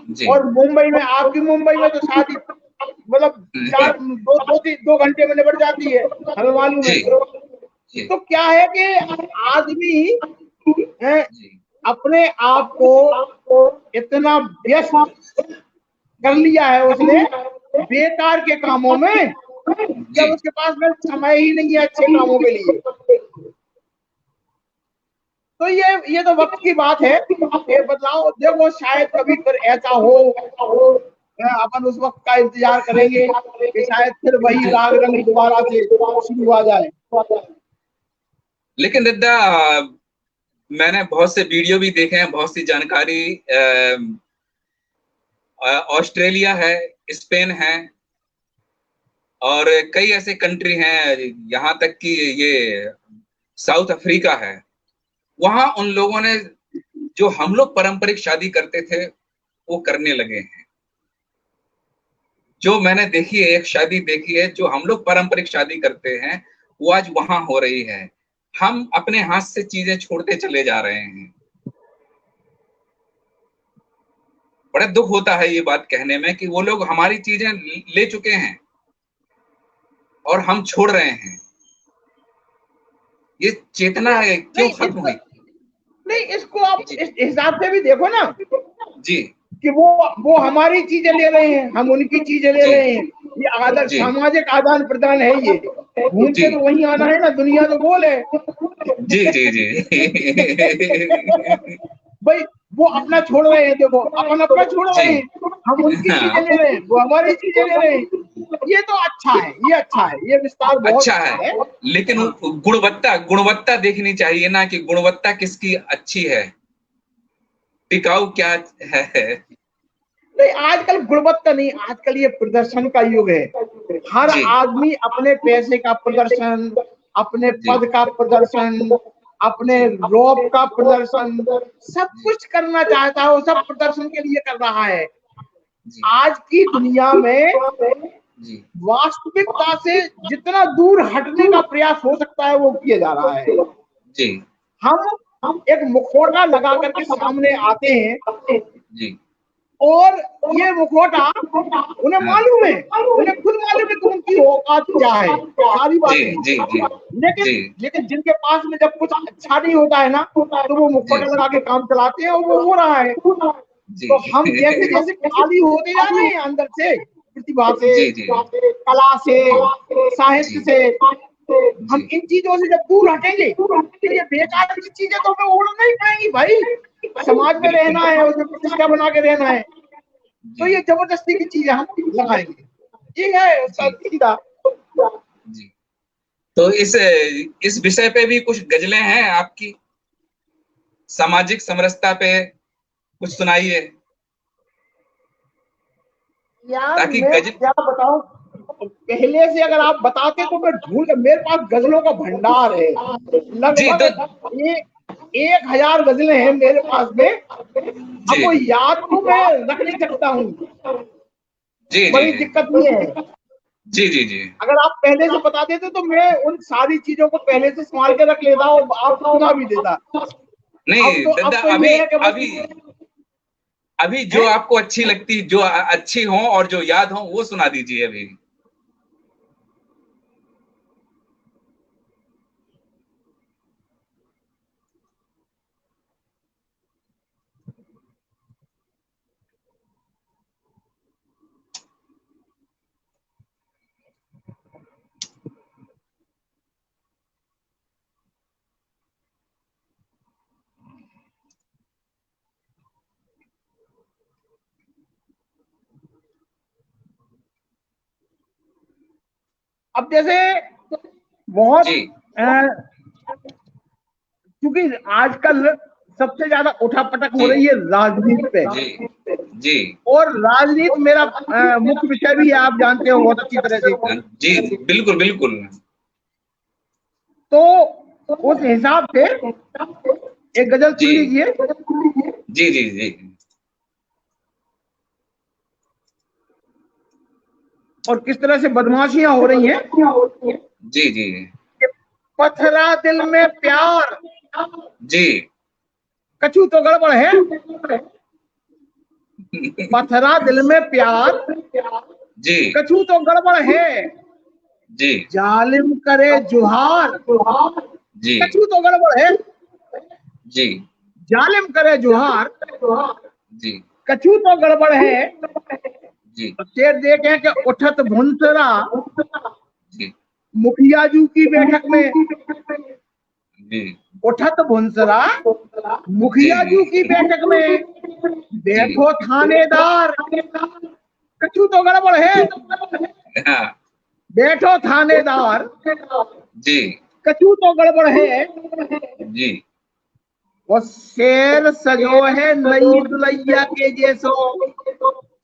जी और मुंबई में, आपकी मुंबई में तो शादी मतलब 2 घंटे में निपट जाती है, हमें मालूम है। जी जी तो क्या है कि आदमी है, जी अपने आप को इतना व्यस्त कर लिया है उसने बेकार के कामों में कि जी। अब उसके पास में समय ही नहीं है अच्छे कामों के लिए। तो ये तो वक्त की बात है, ये बदलाव देखो शायद कभी फिर ऐसा हो। अपन उस वक्त का इंतजार करेंगे कि शायद फिर वही राग रंग दोबारा से शुरू आ जाए। लेकिन दद्दा, मैंने बहुत से वीडियो भी देखे हैं, बहुत सी जानकारी। ऑस्ट्रेलिया है, स्पेन है, और कई ऐसे कंट्री हैं, यहाँ तक कि ये साउथ अफ्रीका है। वहां उन लोगों ने, जो हम लोग पारंपरिक शादी करते थे, वो करने लगे हैं। जो मैंने देखी है, एक शादी देखी है जो हम लोग पारंपरिक शादी करते हैं, वो आज वहां हो रही है। हम अपने हाथ से चीजें छोड़ते चले जा रहे हैं। बड़ा दुख होता है ये बात कहने में कि वो लोग हमारी चीजें ले चुके हैं। और हम छोड़ रहे हैं, ये चेतना क्यों नहीं खत्म हुई? नहीं, इसको आप जी इस हिसाब से भी देखो ना जी कि वो हमारी चीजें ले रहे हैं, हम उनकी चीजें ले जी रहे हैं। ये आदर जी सामाजिक आदान प्रदान है। ये घूम जी के तो वहीं आना है ना, दुनिया तो गोल है। जी जी जी भाई वो अपना छोड़ रहे हैं, देखो अपन अपना छोड़ जी। रहे हैं, हम उनकी चीजें हाँ, ले रहे हैं, वो हमारी चीजें ले रहे हैं। ये तो अच्छा है, ये अच्छा है, ये विस्तार बहुत अच्छा अच्छा है, है। लेकिन हाँ गुणवत्ता गुणवत्ता देखनी चाहिए ना, कि गुणवत्ता किसकी अच्छी है, टिकाऊ क्या है। नहीं, आजकल गुणवत्ता नहीं, आजकल ये प्रदर्शन का युग है। हर जी आदमी अपने पैसे का प्रदर्शन, अपने जी पद का प्रदर्शन, अपने रौब का प्रदर्शन, सब जी कुछ करना चाहता है, वो सब प्रदर्शन के लिए कर रहा है। जी आज की दुनिया में जी वास्तविकता से जितना दूर हटने का प्रयास हो सकता है वो किया जा रहा है। जी हम एक मुखौटा लगा करके सामने आते हैं, जी। और ये मुखौटा उन्हें हाँ मालूम है, उन्हें खुद मालूम है कि उनकी औकात क्या है, सारी जी बातें। जी जी लेकिन जी लेकिन जिनके पास में जब कुछ अच्छा नहीं होता है ना, तो वो जी मुखौटा लगा के काम चलाते हैं, और वो हो रहा है। जी तो हम जैसे जैसे खाली होते जा रहे हैं अंदर से, प्रतिभा से, जी जी कला से, जी साहित्य से, हम जी इन चीजों से जब दूर हटेंगे तो ये बेकार की चीजें तो हमें ओढ़ना ही पड़ेंगी भाई। समाज में बिल्कुल। रहना है, उसमें प्रतिष्ठा बना के रहना है, तो जी ये जबरदस्ती की चीजें हम लगाएंगे। ये है उसका जी सीधा। जी। तो इस विषय पे भी कुछ गजलें हैं आपकी, सामाजिक समरसता पे कुछ सुनाइए, यार ताकि मैं गजल। क्या बताऊं, पहले से अगर आप बताते तो मैं ढूंढ, मेरे पास गजलों का भंडार है। जी तो लगभग एक 1000 गजलें हैं मेरे पास में। अब जी वो याद तो मैं रख नहीं सकता हूँ, जी जी बड़ी दिक्कत ये है। जी जी जी। अगर आप पहले से बता देते तो मैं उन सारी चीजों को पहले से संभाल के रख लेता और आपको सुना भी देता। नहीं अब दादा, तो अभी ये है कि बस अभी अभी जो है। आपको अच्छी लगती, जो अच्छी हो और जो याद हो वो सुना दीजिए अभी। अब जैसे बहुत जी क्योंकि आजकल सबसे ज्यादा उठापटक हो जी रही है राजनीति पे, जी जी और राजनीति मेरा मुख्य विषय भी है, आप जानते हो बहुत अच्छी तरह से। जी बिल्कुल बिल्कुल। तो उस हिसाब से एक गजल जी सुन लीजिए। जी जी जी और किस तरह से बदमाशियां हो रही हैं। जी जी पथरा दिल में प्यार, जी कछु तो गड़बड़ है। पथरा दिल में प्यार, जी कछु तो गड़बड़ है। जी जालिम करे जुहार, जी कछु तो गड़बड़ है। जी जालिम करे जुहार, जी कछु तो गड़बड़ है। जी तो शेर देखे कि उठत भुंसरा जी मुखिया जू की बैठक में, जी उठत भुंसरा जी मुखिया जू की बैठक में, जी बैठो थानेदार, कछु तो गड़बड़ है। हाँ बैठो थानेदार, जी कछु तो गड़बड़ है। जी वो शेर सजो है नई दुलैया के जैसो,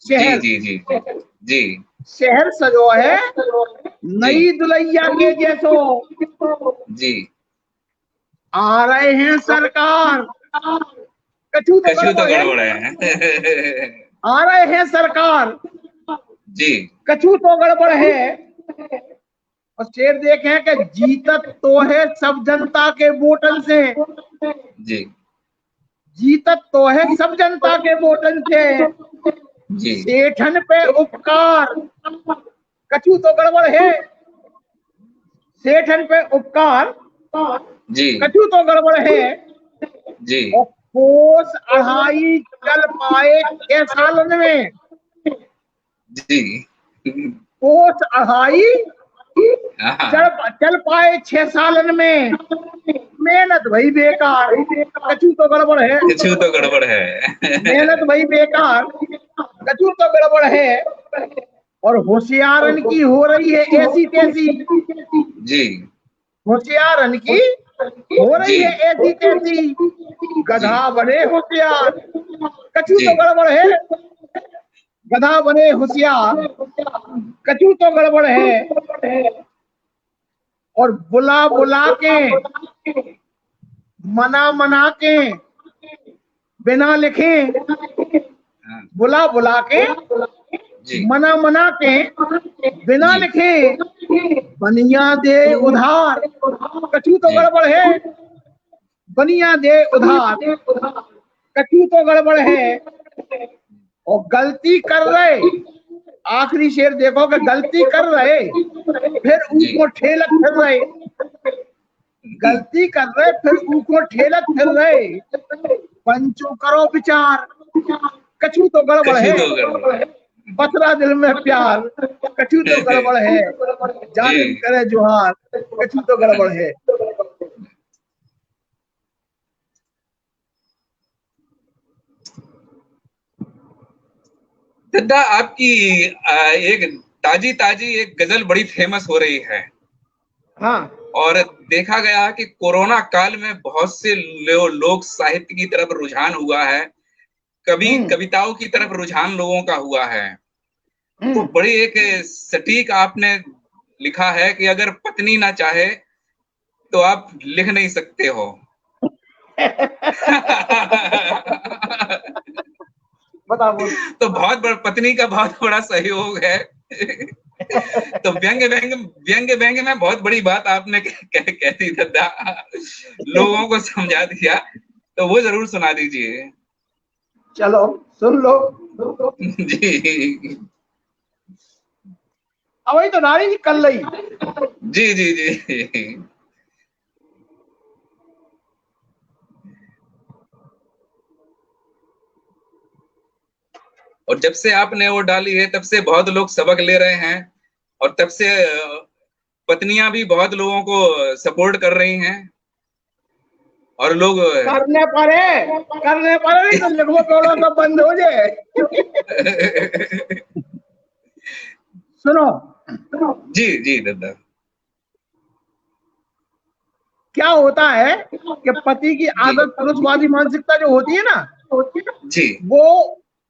जी शहर जी जी जी शहर सजो है जी नई दुलैया के जैसो। जी। आ रहे हैं सरकार, कछु तो कछु तो गड़बड़ है। गड़बड़ है। आ रहे हैं सरकार, जी कछु तो गड़बड़ है। और शेर देखें कि जीतत तो है सब जनता के वोटन से, जी जीतत तो है सब जनता के वोटन से। जी सेठन पे उपकार, कछु तो गड़बड़ है। सेठन पे उपकार जी कछु तो गड़बड़ है। जी और कोस अढ़ाई चल पाए 6 सालन में। जी। कोस अढ़ाई हाँ, चल पाए 6 सालन में। मेहनत भई बेकार कछु तो गड़बड़ है। कुछ तो गड़बड़ है। मेहनत भई बेकार कछु तो गड़बड़ है। और होशियारन की हो रही है ऐसी तैसी। जी होशियारन की हो रही जी है ऐसी तैसी। जी गधा बने होशियार कछु जी तो गड़बड़ है। गधा बने होशियार कछु तो गड़बड़ है। और बुला बुला के मना मना के बिना लिखे। हाँ, बुला बुला के जी मना मना के बिना जी लिखे। बनिया दे उधार कछु तो जी गड़बड़ है। बनिया दे उधार कछु तो गड़बड़ है। और गलती कर रहे। आखिरी शेर देखो कि गलती कर रहे फिर जी ऊपर ठेलक फिर रहे। गलती कर रहे फिर ऊपर ठेलक फिर रहे। पंचो करो विचार कछु तो गड़बड़ कछु है। तो गड़बड़ है। पथरा दिल में प्यार कछु तो गड़बड़ है। जालिम जी। करे जोहार कछु तो गड़बड़ है। दद्दा, आपकी एक ताजी ताजी एक गजल बड़ी फेमस हो रही है। हाँ और देखा गया कि कोरोना काल में बहुत से लोग साहित्य की तरफ रुझान हुआ है, कवि हम्म कविताओं की तरफ रुझान लोगों का हुआ है। तो हम्म। बड़ी एक सटीक आपने लिखा है कि अगर पत्नी ना चाहे तो आप लिख नहीं सकते हो। बता बोल। तो बहुत बड़ा पत्नी का बहुत बड़ा सहयोग है। तो व्यंग व्यंग व्यंग व्यंग में बहुत बड़ी बात आपने कह दी दद्दा, लोगों को समझा दिया। तो वो जरूर सुना दीजिए। चलो सुन लो। जी अब वही तो नारी जी कल रही। जी जी जी। और जब से आपने वो डाली है तब से बहुत लोग सबक ले रहे हैं, और तब से पत्नियां भी बहुत लोगों को सपोर्ट कर रही हैं। और लोग करने पड़े नहीं तो लिखो तोड़ो सब बंद हो जाए। सुनो जी जी दादा। क्या होता है कि पति की जी आदत पुरुषवादी मानसिकता जो होती है ना जी वो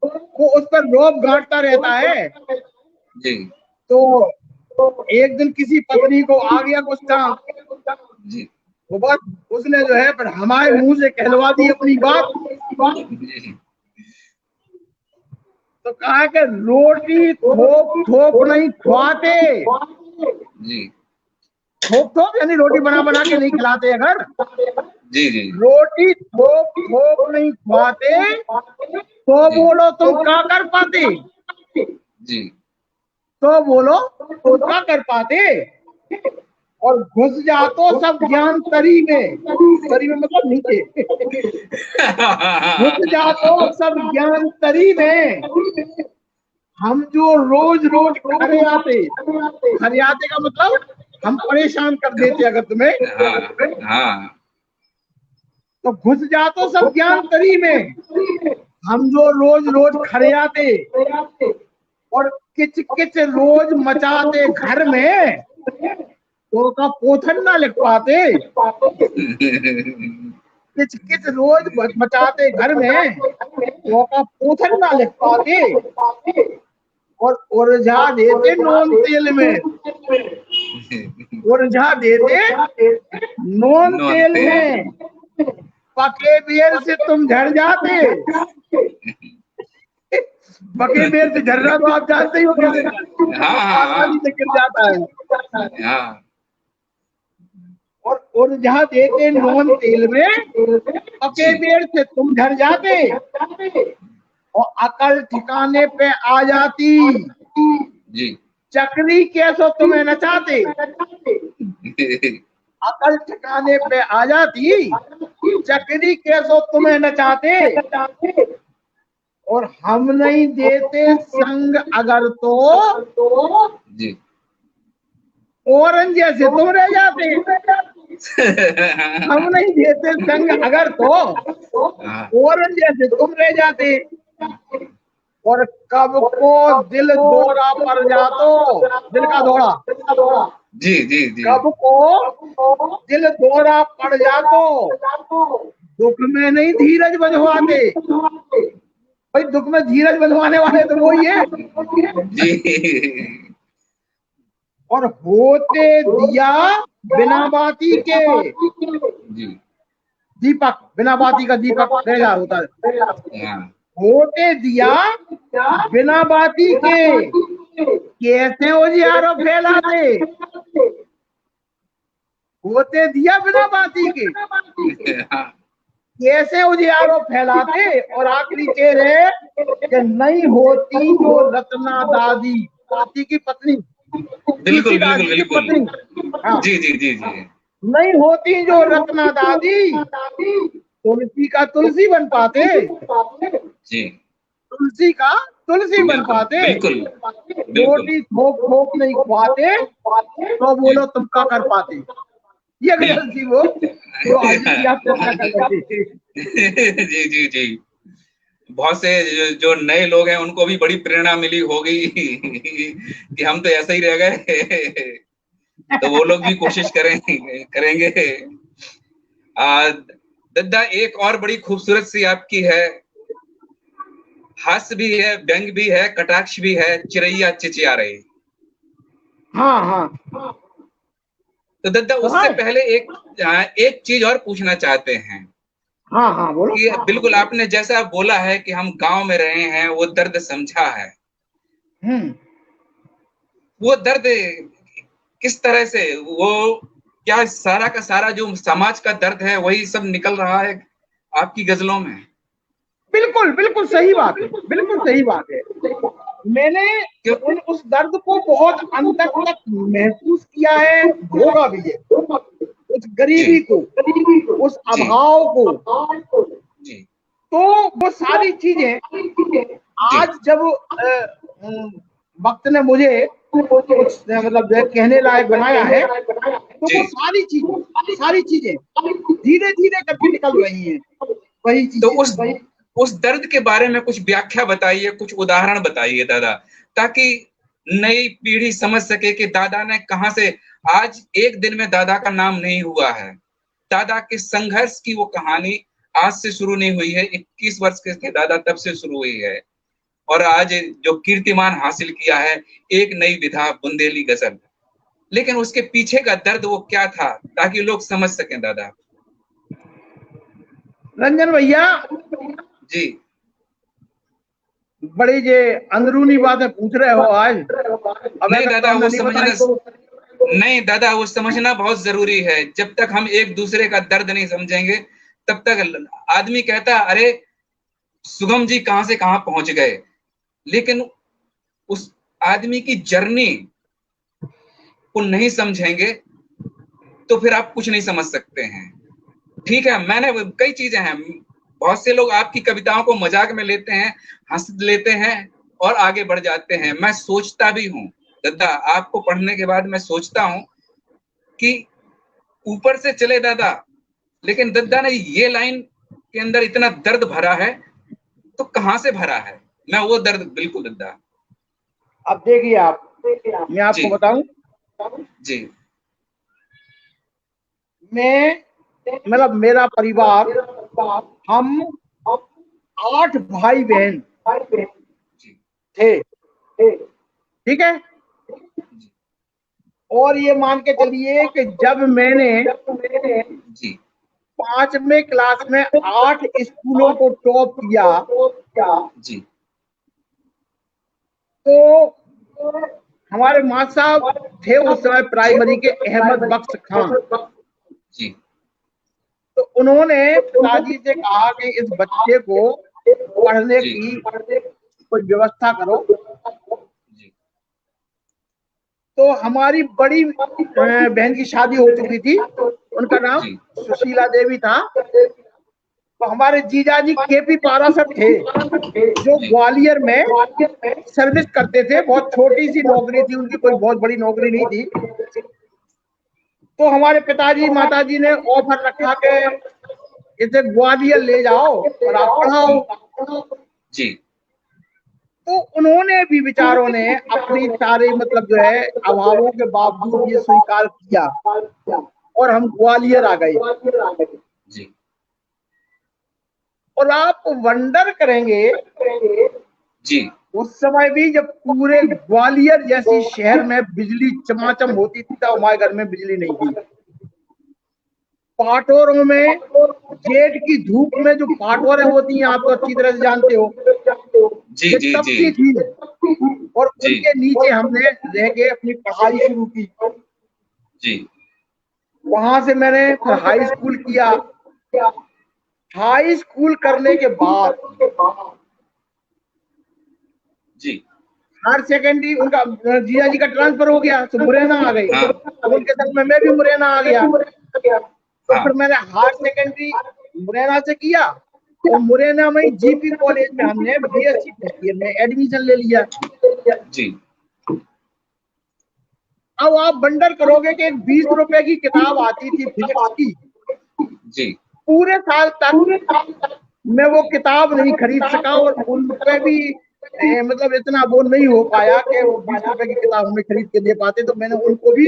उस पर रोब गांठता रहता है। जी तो एक दिन किसी पत्नी को आ गया गुस्सा। जी वो बस उसने जो है पर हमारे मुंह से कहलवा दी अपनी बात। जी तो कहा कि रोटी थोप थोप नहीं खुआते। जी थोप थोप यानी रोटी बना बना के नहीं खिलाते। अगर जी जी रोटी थोप थोप नहीं खुआते तो जी बोलो तुम क्या कर पाते। जी तो बोलो तुम क्या कर पाते। और घुस जातो सब ज्ञान तरी में। तरी में मतलब नीचे। घुस जातो सब ज्ञान तरी में। हम जो रोज रोज खरे आते। खरे आते का मतलब हम परेशान कर देते अगर तुम्हें। हाँ हाँ तो घुस जातो सब ज्ञान तरी में। हम जो रोज रोज खरे आते और किच किच रोज मचाते घर में तो का पोथन ना लिख पाते। किच किच रोज मचाते घर में तो का पोथन ना लिख पाते। और उर्झा देते नून तेल में। उर्झा देते नून नॉन तेल तेल। में। पके बेर से तुम झड़ जाते। पके बेर से झरना तो आप जानते ही हो कैसे हाँ हाँ आसानी से गिर जाता है। हाँ और उर्झा देते नून तेल में। पके जी बेर से तुम झड़ जाते और अकल ठिकाने पे आ जाती। जी चक्री कैसो तुम्हें नचाते। अकल ठिकाने पे आ जाती, चक्री कैसो तुम्हें नचाते, और हम नहीं देते संग अगर तो जी। औरन जैसे तुम रह जाते। हम नहीं देते संग अगर तो औरन जैसे तुम रह जाते, और कब को दिल दौरा पड़ जातो, दिल का दौरा, जी जी जी। कब को दिल दौरा पड़ जातो, दुख में नहीं धीरज बंधवाते। भाई दुख में धीरज बंधवाने वाले तो वही है। जी और होते दिया बिना बाती के, जी। दीपक बिना बाती का दीपक रह होता है। हाँ। होते दिया बिना बाती के, कैसे उजियारो फैलाते। होते दिया बिना बाती के, हाँ। कैसे उजियारो फैलाते। और आखिरी शेर है कि नहीं होती जो रत्ना दादी, दादी की पत्नी, बिल्कुल तुलसीदास बिल्कुल जी की बिल्कुल। पत्नी, हाँ, जी जी जी जी नहीं होती जो रत्ना दादी, तुलसी का तुलसी बन पाते, जी। तुलसी का तुलसी बन बिल्कुल पाते। बिल्कुल बिल्कुल। रोटी थोक थोक नहीं खुआते, तो जी बोलो तुम क्या कर पाते। ये गजल थी वो, जो आज की आप चर्चा कर रहे थे। जी जी जी। बहुत से जो नए लोग हैं उनको भी बड़ी प्रेरणा मिली होगी कि हम तो ऐसे ही रह गए, तो वो लोग भी कोशिश करेंगे। दद्दा, एक और बड़ी खूबसूरत सी आपकी है, हास्य भी है, व्यंग भी है, कटाक्ष भी है, चिरैया चिचिया रही। हाँ हाँ, तो दद्दा उससे पहले एक चीज और पूछना चाहते हैं हाँ हाँ बोलो। कि बिल्कुल आपने जैसा बोला है कि हम गांव में रहे हैं, वो दर्द समझा है, वो दर्द किस तरह से, वो क्या सारा का सारा जो समाज का दर्द है वही सब निकल रहा है आपकी गजलों में? बिल्कुल बिल्कुल सही बात है, बिल्कुल सही बात है। मैंने उस दर्द को बहुत अंदर तक महसूस किया है, भोगा भी है। उस गरीबी को, उस अभाव को, जी तो वो सारी चीजें जी आज जब वक्त ने मुझे कुछ मतलब कहने लायक बनाया है, तो जी। वो सारी चीजें धीरे धीरे करके निकल रही हैं, वही तो चीजें। उस दर्द के बारे में कुछ व्याख्या बताइए, कुछ उदाहरण बताइए दादा, ताकि नई पीढ़ी समझ सके कि दादा ने कहां से, आज एक दिन में दादा का नाम नहीं हुआ है। दादा के संघर्ष की वो कहानी आज से शुरू नहीं हुई है, 21 वर्ष के थे दादा तब से शुरू हुई है, और आज जो कीर्तिमान हासिल किया है, एक नई विधा बुंदेली गजल। लेकिन उसके पीछे का दर्द वो क्या था, ताकि लोग समझ सकें दादा। रंजन भैया, जी। बड़ी जे अंदरूनी बातें पूछ रहे हो आज, अब नहीं अगर तो दादा, हमने वो नहीं समझना, बताई तो। नहीं दादा, वो समझना बहुत जरूरी है। जब तक हम एक दूसरे का दर्द नहीं समझेंगे, तब तक आदमी कहता अरे सुगम जी कहां से कहां पहुंच गए, लेकिन उस आदमी की जर्नी को नहीं समझेंगे तो फिर आप कुछ नहीं समझ सकते हैं। ठीक है, मैंने कई चीजें हैं, बहुत से लोग आपकी कविताओं को मजाक में लेते हैं, हंस लेते हैं और आगे बढ़ जाते हैं। मैं सोचता भी हूँ दादा, आपको पढ़ने के बाद मैं सोचता हूँ कि ऊपर से चले दादा, लेकिन दद्दा ने ये लाइन के अंदर इतना दर्द भरा है, तो कहां से भरा है? मैं वो दर्द, बिल्कुल दद्दा। अब देखिए आप, मैं जी आपको बताऊं, जी मैं मतलब मेरा परिवार, हम 8 भाई बहन जी थे, ठीक है। और ये मान के चलिए कि जब मैंने जी 5वीं क्लास में 8 स्कूलों को टॉप किया, जी तो हमारे माँ साहब थे उस समय प्राइमरी के, अहमद बख्श खान। जी तो उन्होंने पिताजी से कहा कि इस बच्चे को पढ़ने जी की कोई व्यवस्था करो। तो हमारी बड़ी बहन की शादी हो चुकी थी, उनका नाम सुशीला देवी था। तो हमारे जीजाजी केपी पाराशर थे, जो ग्वालियर में सर्विस करते थे। बहुत छोटी सी नौकरी थी उनकी, कोई बहुत बड़ी नौकरी नहीं थी। तो हमारे पिताजी माताजी ने ऑफर रखा के इसे ग्वालियर ले जाओ और आप पढ़ाओ जी। तो उन्होंने भी विचारों ने अपनी सारे मतलब जो है अभावों के बावजूद ये स्वीकार किया और हम ग्वालियर आ गए जी। और आप वंडर करेंगे जी। उस समय भी जब पूरे ग्वालियर जैसी शहर में बिजली चमाचम होती थी, तो हमारे घर में बिजली नहीं थी। पाटोरों में जेठ की धूप में जो पाटोरें होती हैं, आप तो अच्छी तरह से जानते हो, जी जी तपती थी और जी उनके नीचे हमने रह के अपनी पढ़ाई शुरू की। जी। वहां से मैंने फिर हाई स्कूल किया। हाई स्कूल करने के बाद जी। हायर सेकेंडरी उनका जीजा जी का ट्रांसफर हो गया तो मुरैना आ गई। हाँ। तो उनके साथ में मैं भी मुरैना आ गया। तो हाँ। फिर मैंने हायर सेकेंडरी मुरैना से किया और मुरैना में जीपी कॉलेज में हमने बीएससी फर्स्ट ईयर में एडमिशन ले लिया। जी। अब आप वंडर करोगे कि 20 रुपए की किताब आती थी फिजिक्स की, जी। पूरे साल तक मैं वो किताब नहीं खरीद सका और उन पे भी मतलब इतना वो नहीं हो पाया कि वो 20 रुपए की किताब हमें खरीद के दे पाते। तो मैंने उनको भी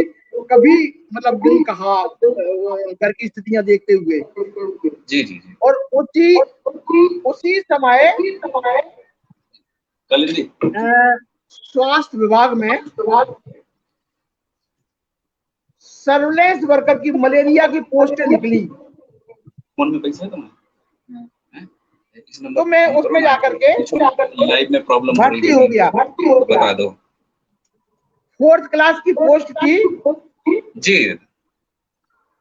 कभी मतलब नहीं कहा घर की स्थितियां देखते हुए। जी जी जी। और उसी समय स्वास्थ्य विभाग में सर्विलेंस वर्कर की मलेरिया की पोस्ट निकली। फोन में पैसा है तो मैं उसमें जाकर के लाइव में प्रॉब्लम भर्ती हो गया। बता दो। 4th क्लास की पोस्ट थी जी।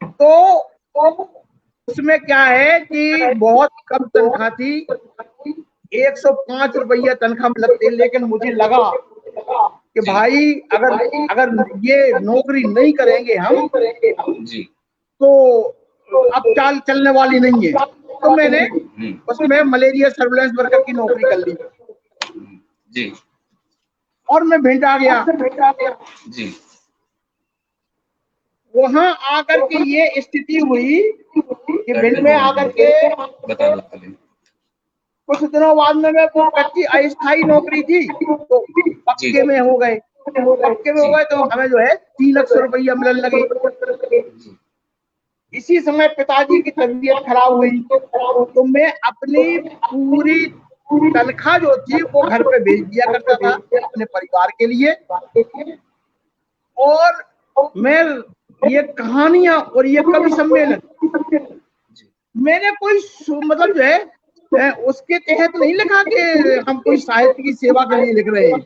तो उसमें क्या है कि बहुत कम तनख्वाह थी, 105 रुपया तनख्वाह में लगती। लेकिन मुझे लगा कि भाई अगर ये नौकरी नहीं करेंगे हम जी। तो अब चाल चलने वाली नहीं है। तो मैंने उसमें मलेरिया सर्विलेंस वर्कर की नौकरी कर ली जी। और मैं भिंड आ गया जी। वहां आकर के ये स्थिति हुई कि भिंड में आकर के बता दो। कुछ दिनों बाद में मैं वो कच्ची अस्थायी नौकरी थी तो पक्के में हो गए। पक्के में हो गए तो हमें जो है 3 लाख रुपया मिलने लगे। इसी समय पिताजी की तबीयत खराब हुई तो मैं अपनी पूरी तनख्वाह जो थी वो घर पे भेज दिया करता था अपने परिवार के लिए। और मैं ये कहानियां और ये कवि सम्मेलन मैंने कोई मतलब जो है उसके तहत नहीं लिखा कि हम कोई साहित्य की सेवा के लिए लिख रहे हैं।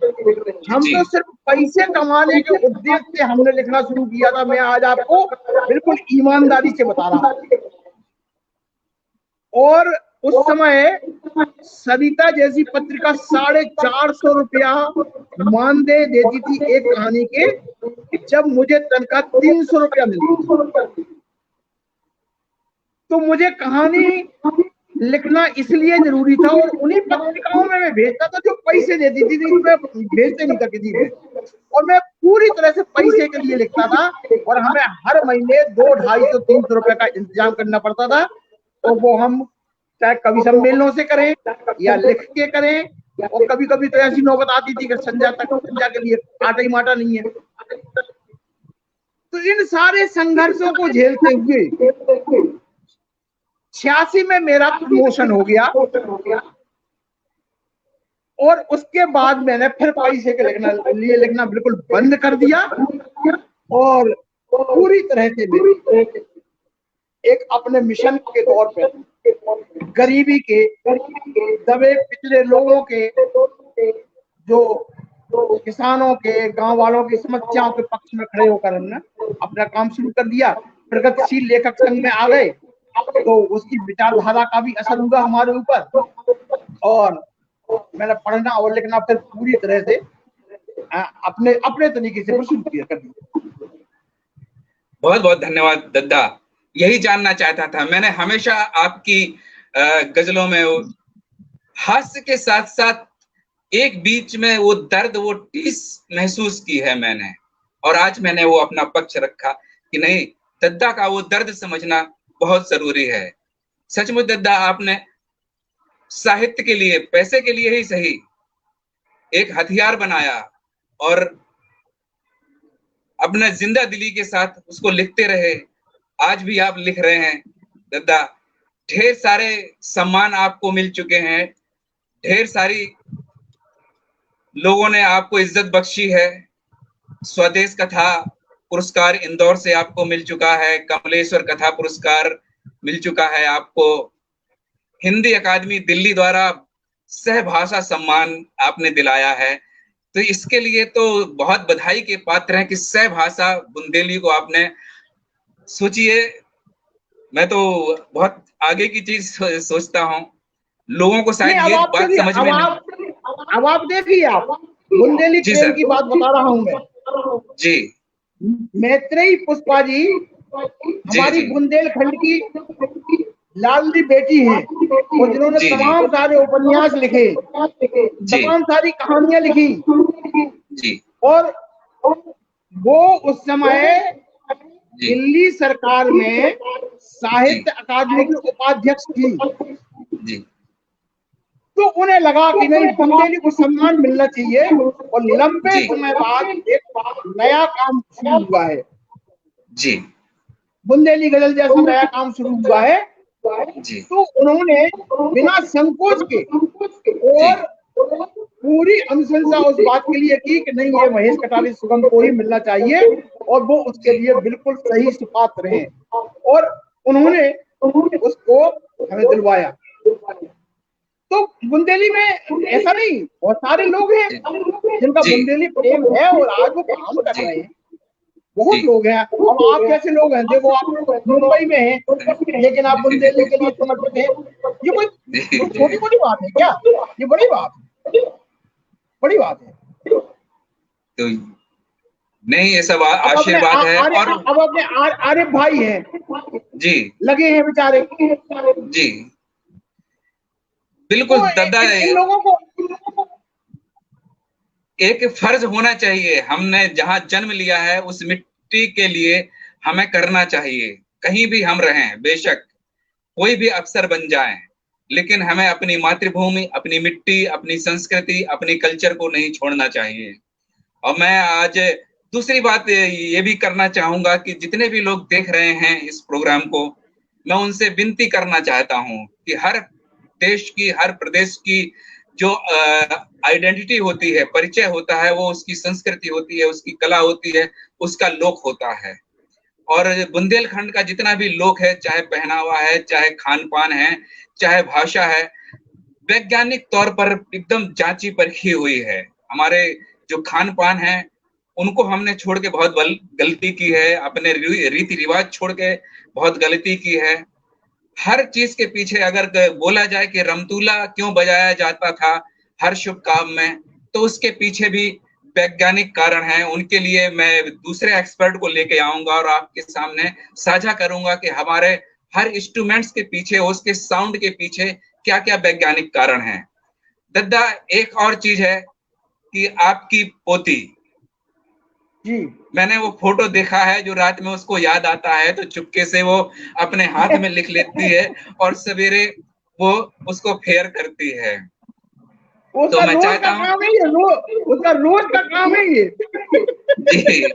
हम तो सिर्फ पैसे कमाने के उद्देश्य से हमने लिखना शुरू किया था। मैं आज आपको बिल्कुल ईमानदारी से बता रहा हूं। और उस समय सरिता जैसी पत्रिका 450 रुपया मानदेय देती थी एक कहानी के, जब मुझे तनख्वाह 300 रुपया मिलती थी। तो मुझे कहानी लिखना इसलिए जरूरी था और उन्हीं पत्रिकाओं में मैं भेजता था जो पैसे देती थी। मैं भेजते नहीं था किसी को और मैं पूरी तरह से पैसे के लिए लिखता था और हमें हर महीने 200, 250, 300 रुपए का इंतजाम करना पड़ता था। तो वो हम चाहे कवि सम्मेलनों से करें या लिख के करें। और कभी कभी तो ऐसी नौबत आती थी कि संध्या के लिए आटा ही माटा नहीं है। तो इन सारे संघर्षों को झेलते हुए 86 में मेरा प्रमोशन हो गया और उसके बाद मैंने फिर पैसे के लिखना बिल्कुल बंद कर दिया और पूरी तरह से एक अपने मिशन के तौर पर गरीबी के दबे पिछले लोगों के, जो किसानों के, गांव वालों की समस्याओं के पक्ष में खड़े होकर हमने अपना काम शुरू कर दिया। प्रगतिशील लेखक संघ में आ गए तो उसकी विचारधारा का भी असर हुआ हमारे ऊपर और मैंने पढ़ना और लिखना फिर पूरी तरह से अपने अपने तरीके से प्रस्तुत किया कर दिया। बहुत बहुत धन्यवाद दद्दा। यही जानना चाहता था। मैंने हमेशा आपकी गजलों में हास्य के साथ साथ एक बीच में वो दर्द, वो टीस महसूस की है मैंने, और आज मैंने वो अपना पक्ष रखा कि नहीं, दद्दा का वो दर्द समझना बहुत जरूरी है। सचमुच दद्दा, आपने साहित्य के लिए, पैसे के लिए ही सही, एक हथियार बनाया और अपने जिंदा दिली के साथ उसको लिखते रहे। आज भी आप लिख रहे हैं दद्दा। ढेर सारे सम्मान आपको मिल चुके हैं, ढेर सारी लोगों ने आपको इज्जत बख्शी है। स्वदेश कथा पुरस्कार इंदौर से आपको मिल चुका है, कमलेश्वर कथा पुरस्कार मिल चुका है आपको, हिंदी अकादमी दिल्ली द्वारा सहभाषा सम्मान आपने दिलाया है। तो इसके लिए तो बहुत बधाई के पात्र हैं कि सहभाषा बुंदेली को आपने, सोचिए, मैं तो बहुत आगे की चीज सोचता हूँ, लोगों को शायद ये बात समझ में नहीं। अब आप देखिए, आप बुंदेली प्रेम की बात बता रहा हूँ मैं जी। मैत्रेयी पुष्पा जी हमारी बुंदेलखंड की लाडली बेटी हैं, और जिन्होंने तमाम सारे उपन्यास लिखे, तमाम सारी कहानियां लिखी जी। और वो उस समय दिल्ली सरकार में साहित्य अकादमी की उपाध्यक्ष थी जी। तो उन्हें लगा कि नहीं, बुंदेली को सम्मान मिलना चाहिए, और लंबे समय बाद एक नया काम शुरू हुआ है जी। बुंदेली गजल जैसा नया काम शुरू हुआ है जी। तो उन्होंने बिना संकोच के और पूरी अनुशंसा उस बात के लिए की कि नहीं, ये महेश कटारिया सुगम को ही मिलना चाहिए, और वो उसके लिए बिल्कुल सही सुपात्र हैं, और उन्होंने उसको हमें दिलवाया। तो बुंदेली में ऐसा नहीं, बहुत सारे लोग हैं जिनका बुंदेली प्रेम है और आज वो काम कर रहे हैं, बहुत लोग हैं। अब आप जैसे लोग हैं, देखो आप मुंबई में हैं लेकिन आप बुंदेली के लिए समर्पित हैं, ये कोई छोटी बड़ी बात है क्या? ये बड़ी बात है, बड़ी बात है। तो नहीं, ये सब आशीर्वाद है। और अब अपने आरिफ भाई हैं जी, लगे हैं बेचारे जी, बिल्कुल दद्दा। इन लोगों को एक फर्ज होना चाहिए, हमने जहां जन्म लिया है उस मिट्टी के लिए हमें करना चाहिए। कहीं भी हम रहें, बेशक कोई भी अफसर बन जाएं, लेकिन हमें अपनी मातृभूमि, अपनी मिट्टी, अपनी संस्कृति, अपनी कल्चर को नहीं छोड़ना चाहिए। और मैं आज दूसरी बात ये भी करना चाहूंगा कि जितने भी लोग देख रहे हैं इस प्रोग्राम को, मैं उनसे विनती करना चाहता हूं कि हर देश की, हर प्रदेश की जो आइडेंटिटी होती है, परिचय होता है, वो उसकी संस्कृति होती है, उसकी कला होती है, उसका लोक होता है। और बुंदेलखंड का जितना भी लोक है, चाहे पहनावा है, चाहे खान पान है, चाहे भाषा है, वैज्ञानिक तौर पर एकदम जांची परखी हुई है। हमारे जो खान पान है उनको हमने छोड़ के बहुत गलती की है, अपने रीति रिवाज छोड़ के बहुत गलती की है। हर चीज के पीछे अगर बोला जाए कि रमतूला क्यों बजाया जाता था हर शुभ काम में, तो उसके पीछे भी वैज्ञानिक कारण है। उनके लिए मैं दूसरे एक्सपर्ट को लेके आऊंगा और आपके सामने साझा करूंगा कि हमारे हर इंस्ट्रूमेंट्स के पीछे, उसके साउंड के पीछे क्या क्या वैज्ञानिक कारण है। दद्दा, एक और चीज है कि आपकी पोती जी, मैंने वो फोटो देखा है, जो रात में उसको याद आता है तो चुपके से वो अपने हाथ में लिख लेती है और सवेरे वो उसको फेयर करती है। तो मैं चाहता हूँ, उसका रोज का काम है ये। जी,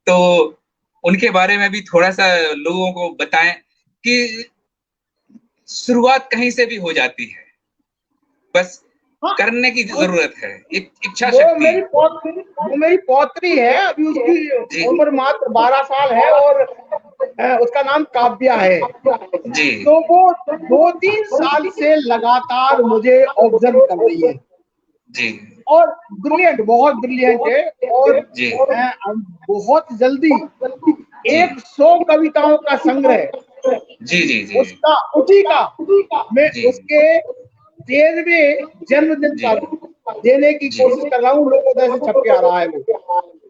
तो उनके बारे में भी थोड़ा सा लोगों को बताएं कि शुरुआत कहीं से भी हो जाती है, बस करने की जरूरत है, एक इच्छा शक्ति। वो मेरी पौत्री है, अभी उसकी उम्र मात्र 12 साल है और उसका नाम काव्या है जी। तो वो 2-3 साल से लगातार मुझे ऑब्जर्व कर रही है जी, और ब्रिलियंट, बहुत ब्रिलियंट है, और बहुत जल्दी 100 कविताओं का संग्रह जी जी जी उसका, उसी का मैं उसके 13वें जन्मदिन पर देने की कोशिश कर रहा हूँ, लोकोदय से छप के आ रहा है वो।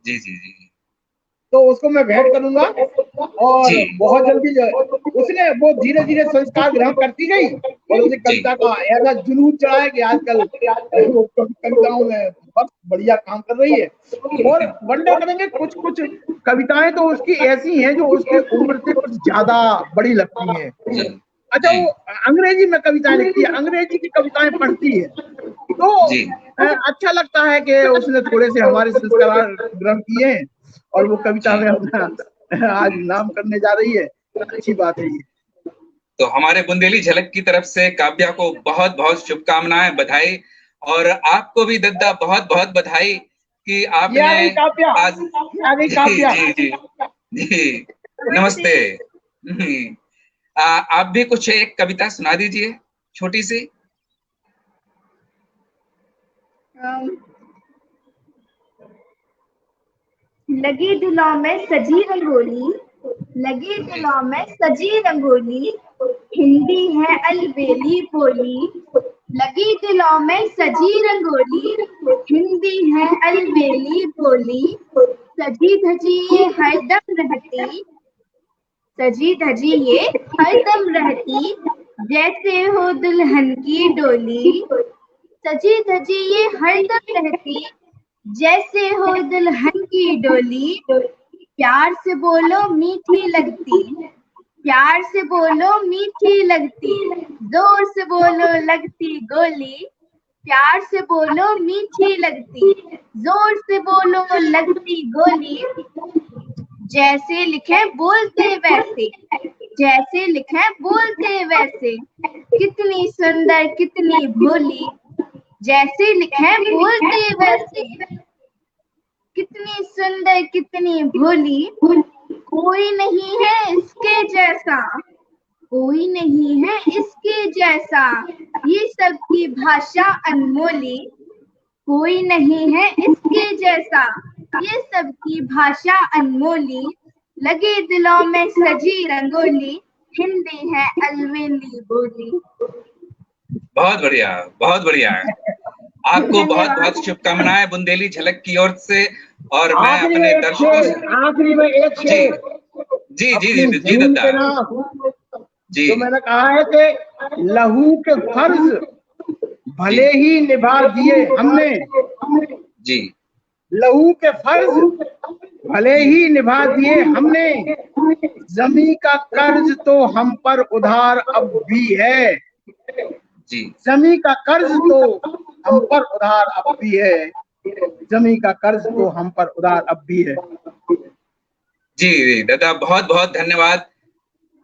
जी जी जी तो उसको मैं भेंट करूंगा और जी बहुत जल्दी जो है उसने वो धीरे धीरे संस्कार ग्रहण करती गई और उसे जी कविता का ऐसा जुनून चढ़ा है कि आजकल वो कविताओं में बहुत बढ़िया काम कर रही है। और वंडर करेंगे, कुछ कुछ कविताएं तो उसकी ऐसी हैं जो उसकी उम्र से कुछ ज्यादा बड़ी लगती हैं। जी अच्छा, जी वो अंग्रेजी में कविताएं लिखती है, अंग्रेजी की कविताएं पढ़ती है, तो जी अच्छा लगता है कि उसने थोड़े से हमारे संस्कार ग्रहण किए हैं और वो कविता जी। में अपना आज नाम करने जा रही है। अच्छी बात है ये। तो हमारे बुंदेली झलक की तरफ से काव्या को बहुत बहुत शुभकामनाएं, बधाई। और आपको भी दद्दा बहुत बहुत बधाई कि ये आपने आ गई काव्या, आज। ये आ गई जी काव्या। जी जी जी, नमस्ते। आप भी कुछ एक कविता सुना दीजिए, छोटी सी। लगी दिलों में सजी रंगोली, लगी जी दिलों में सजी रंगोली, हिंदी है अलबेली बोली। लगी दिलों में सजी रंगोली, हिंदी है अलबेली बोली। सजी धजी ये हरदम रहती, सजी धजी ये हरदम रहती, जैसे हो दुल्हन की डोली। सजी धजी ये हरदम रहती, जैसे हो दुल्हन की डोली। प्यार से बोलो मीठी लगती, प्यार से बोलो मीठी लगती, जोर से बोलो लगती गोली। प्यार से बोलो मीठी लगती, जोर से बोलो लगती गोली। जैसे लिखे बोलते वैसे, जैसे लिखे बोलते वैसे, कितनी सुंदर कितनी भोली। जैसे लिखे बोलते वैसे, कितनी सुंदर कितनी भोली। कोई नहीं है इसके जैसा, कोई नहीं है इसके जैसा, ये सबकी भाषा अनमोली। कोई नहीं है इसके जैसा, ये सबकी भाषा अनमोली। लगे दिलों में सजी रंगोली, हिंदी है अलवेली बोली। बहुत बढ़िया, बहुत बढ़िया। आपको बहुत बहुत शुभकामनाएं बुंदेली झलक की ओर से। और मैं आखिरी में अपने एक दर्शकों शेर, से। आखिरी में एक जी शेर जी जी अपनी जी जी जमीन दद्दा के नाम, जी जो मैंने कहा है कि लहू के फर्ज जी भले ही निभा दिए हमने, जी लहू के फर्ज भले ही निभा दिए हमने, जमी का कर्ज तो हम पर उधार अब भी है। जी जमी का कर्ज तो हम पर उधार अब भी है, जमी का कर्ज तो हम पर उधार अब भी है। जी दादा, बहुत बहुत धन्यवाद।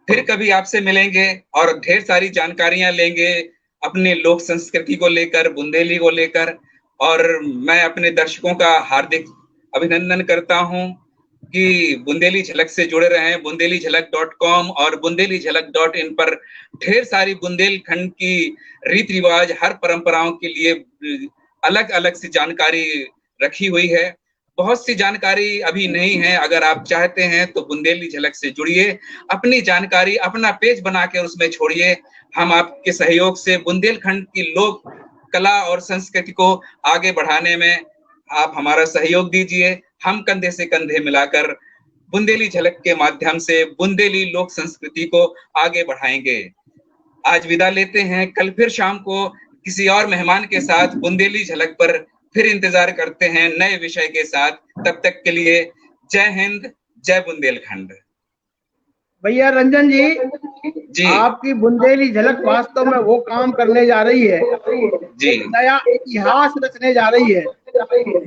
फिर कभी आपसे मिलेंगे और ढेर सारी जानकारियां लेंगे अपने लोक संस्कृति को लेकर, बुंदेली को लेकर। और मैं अपने दर्शकों का हार्दिक अभिनंदन करता हूं कि बुंदेली झलक से जुड़े रहें। bundelizhalak.com और bundelizhalak.in पर ढेर सारी बुंदेलखंड की रीति रिवाज, हर परंपराओं के लिए अलग अलग सी जानकारी रखी हुई है। बहुत सी जानकारी अभी नहीं है, अगर आप चाहते हैं तो बुंदेली झलक से जुड़िए, अपनी जानकारी अपना पेज बना के उसमें छोड़िए। हम आपके सहयोग से बुंदेलखंड की लोक कला और संस्कृति को आगे बढ़ाने में आप हमारा सहयोग दीजिए। हम कंधे से कंधे मिलाकर बुंदेली झलक के माध्यम से बुंदेली लोक संस्कृति को आगे बढ़ाएंगे। आज विदा लेते हैं, कल फिर शाम को किसी और मेहमान के साथ बुंदेली झलक पर फिर इंतजार करते हैं नए विषय के साथ। तब तक के लिए जय हिंद, जय बुंदेलखंड। भैया रंजन जी, जी आपकी बुंदेली झलक वास्तव में वो काम करने जा रही है, जी एक नया इतिहास रचने जा रही है।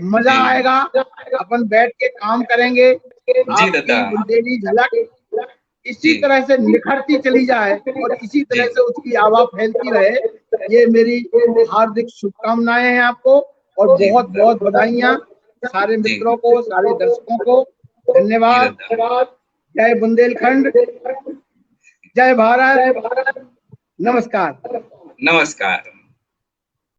मजा जी आएगा, अपन बैठ के काम करेंगे। जी दादा आपकी बुंदेली झलक इसी जी तरह से निखरती चली जाए और इसी जी तरह से उसकी आवाज फैलती रहे, ये मेरी हार्दिक शुभकामनाएं हैं आपको। और जी बहुत दादा बहुत बधाइयां सारे जी मित्रों को, सारे दर्शकों को। जी धन्यवाद। दादा। जय बुंदेलखंड, जय भारत, नमस्कार। नमस्कार।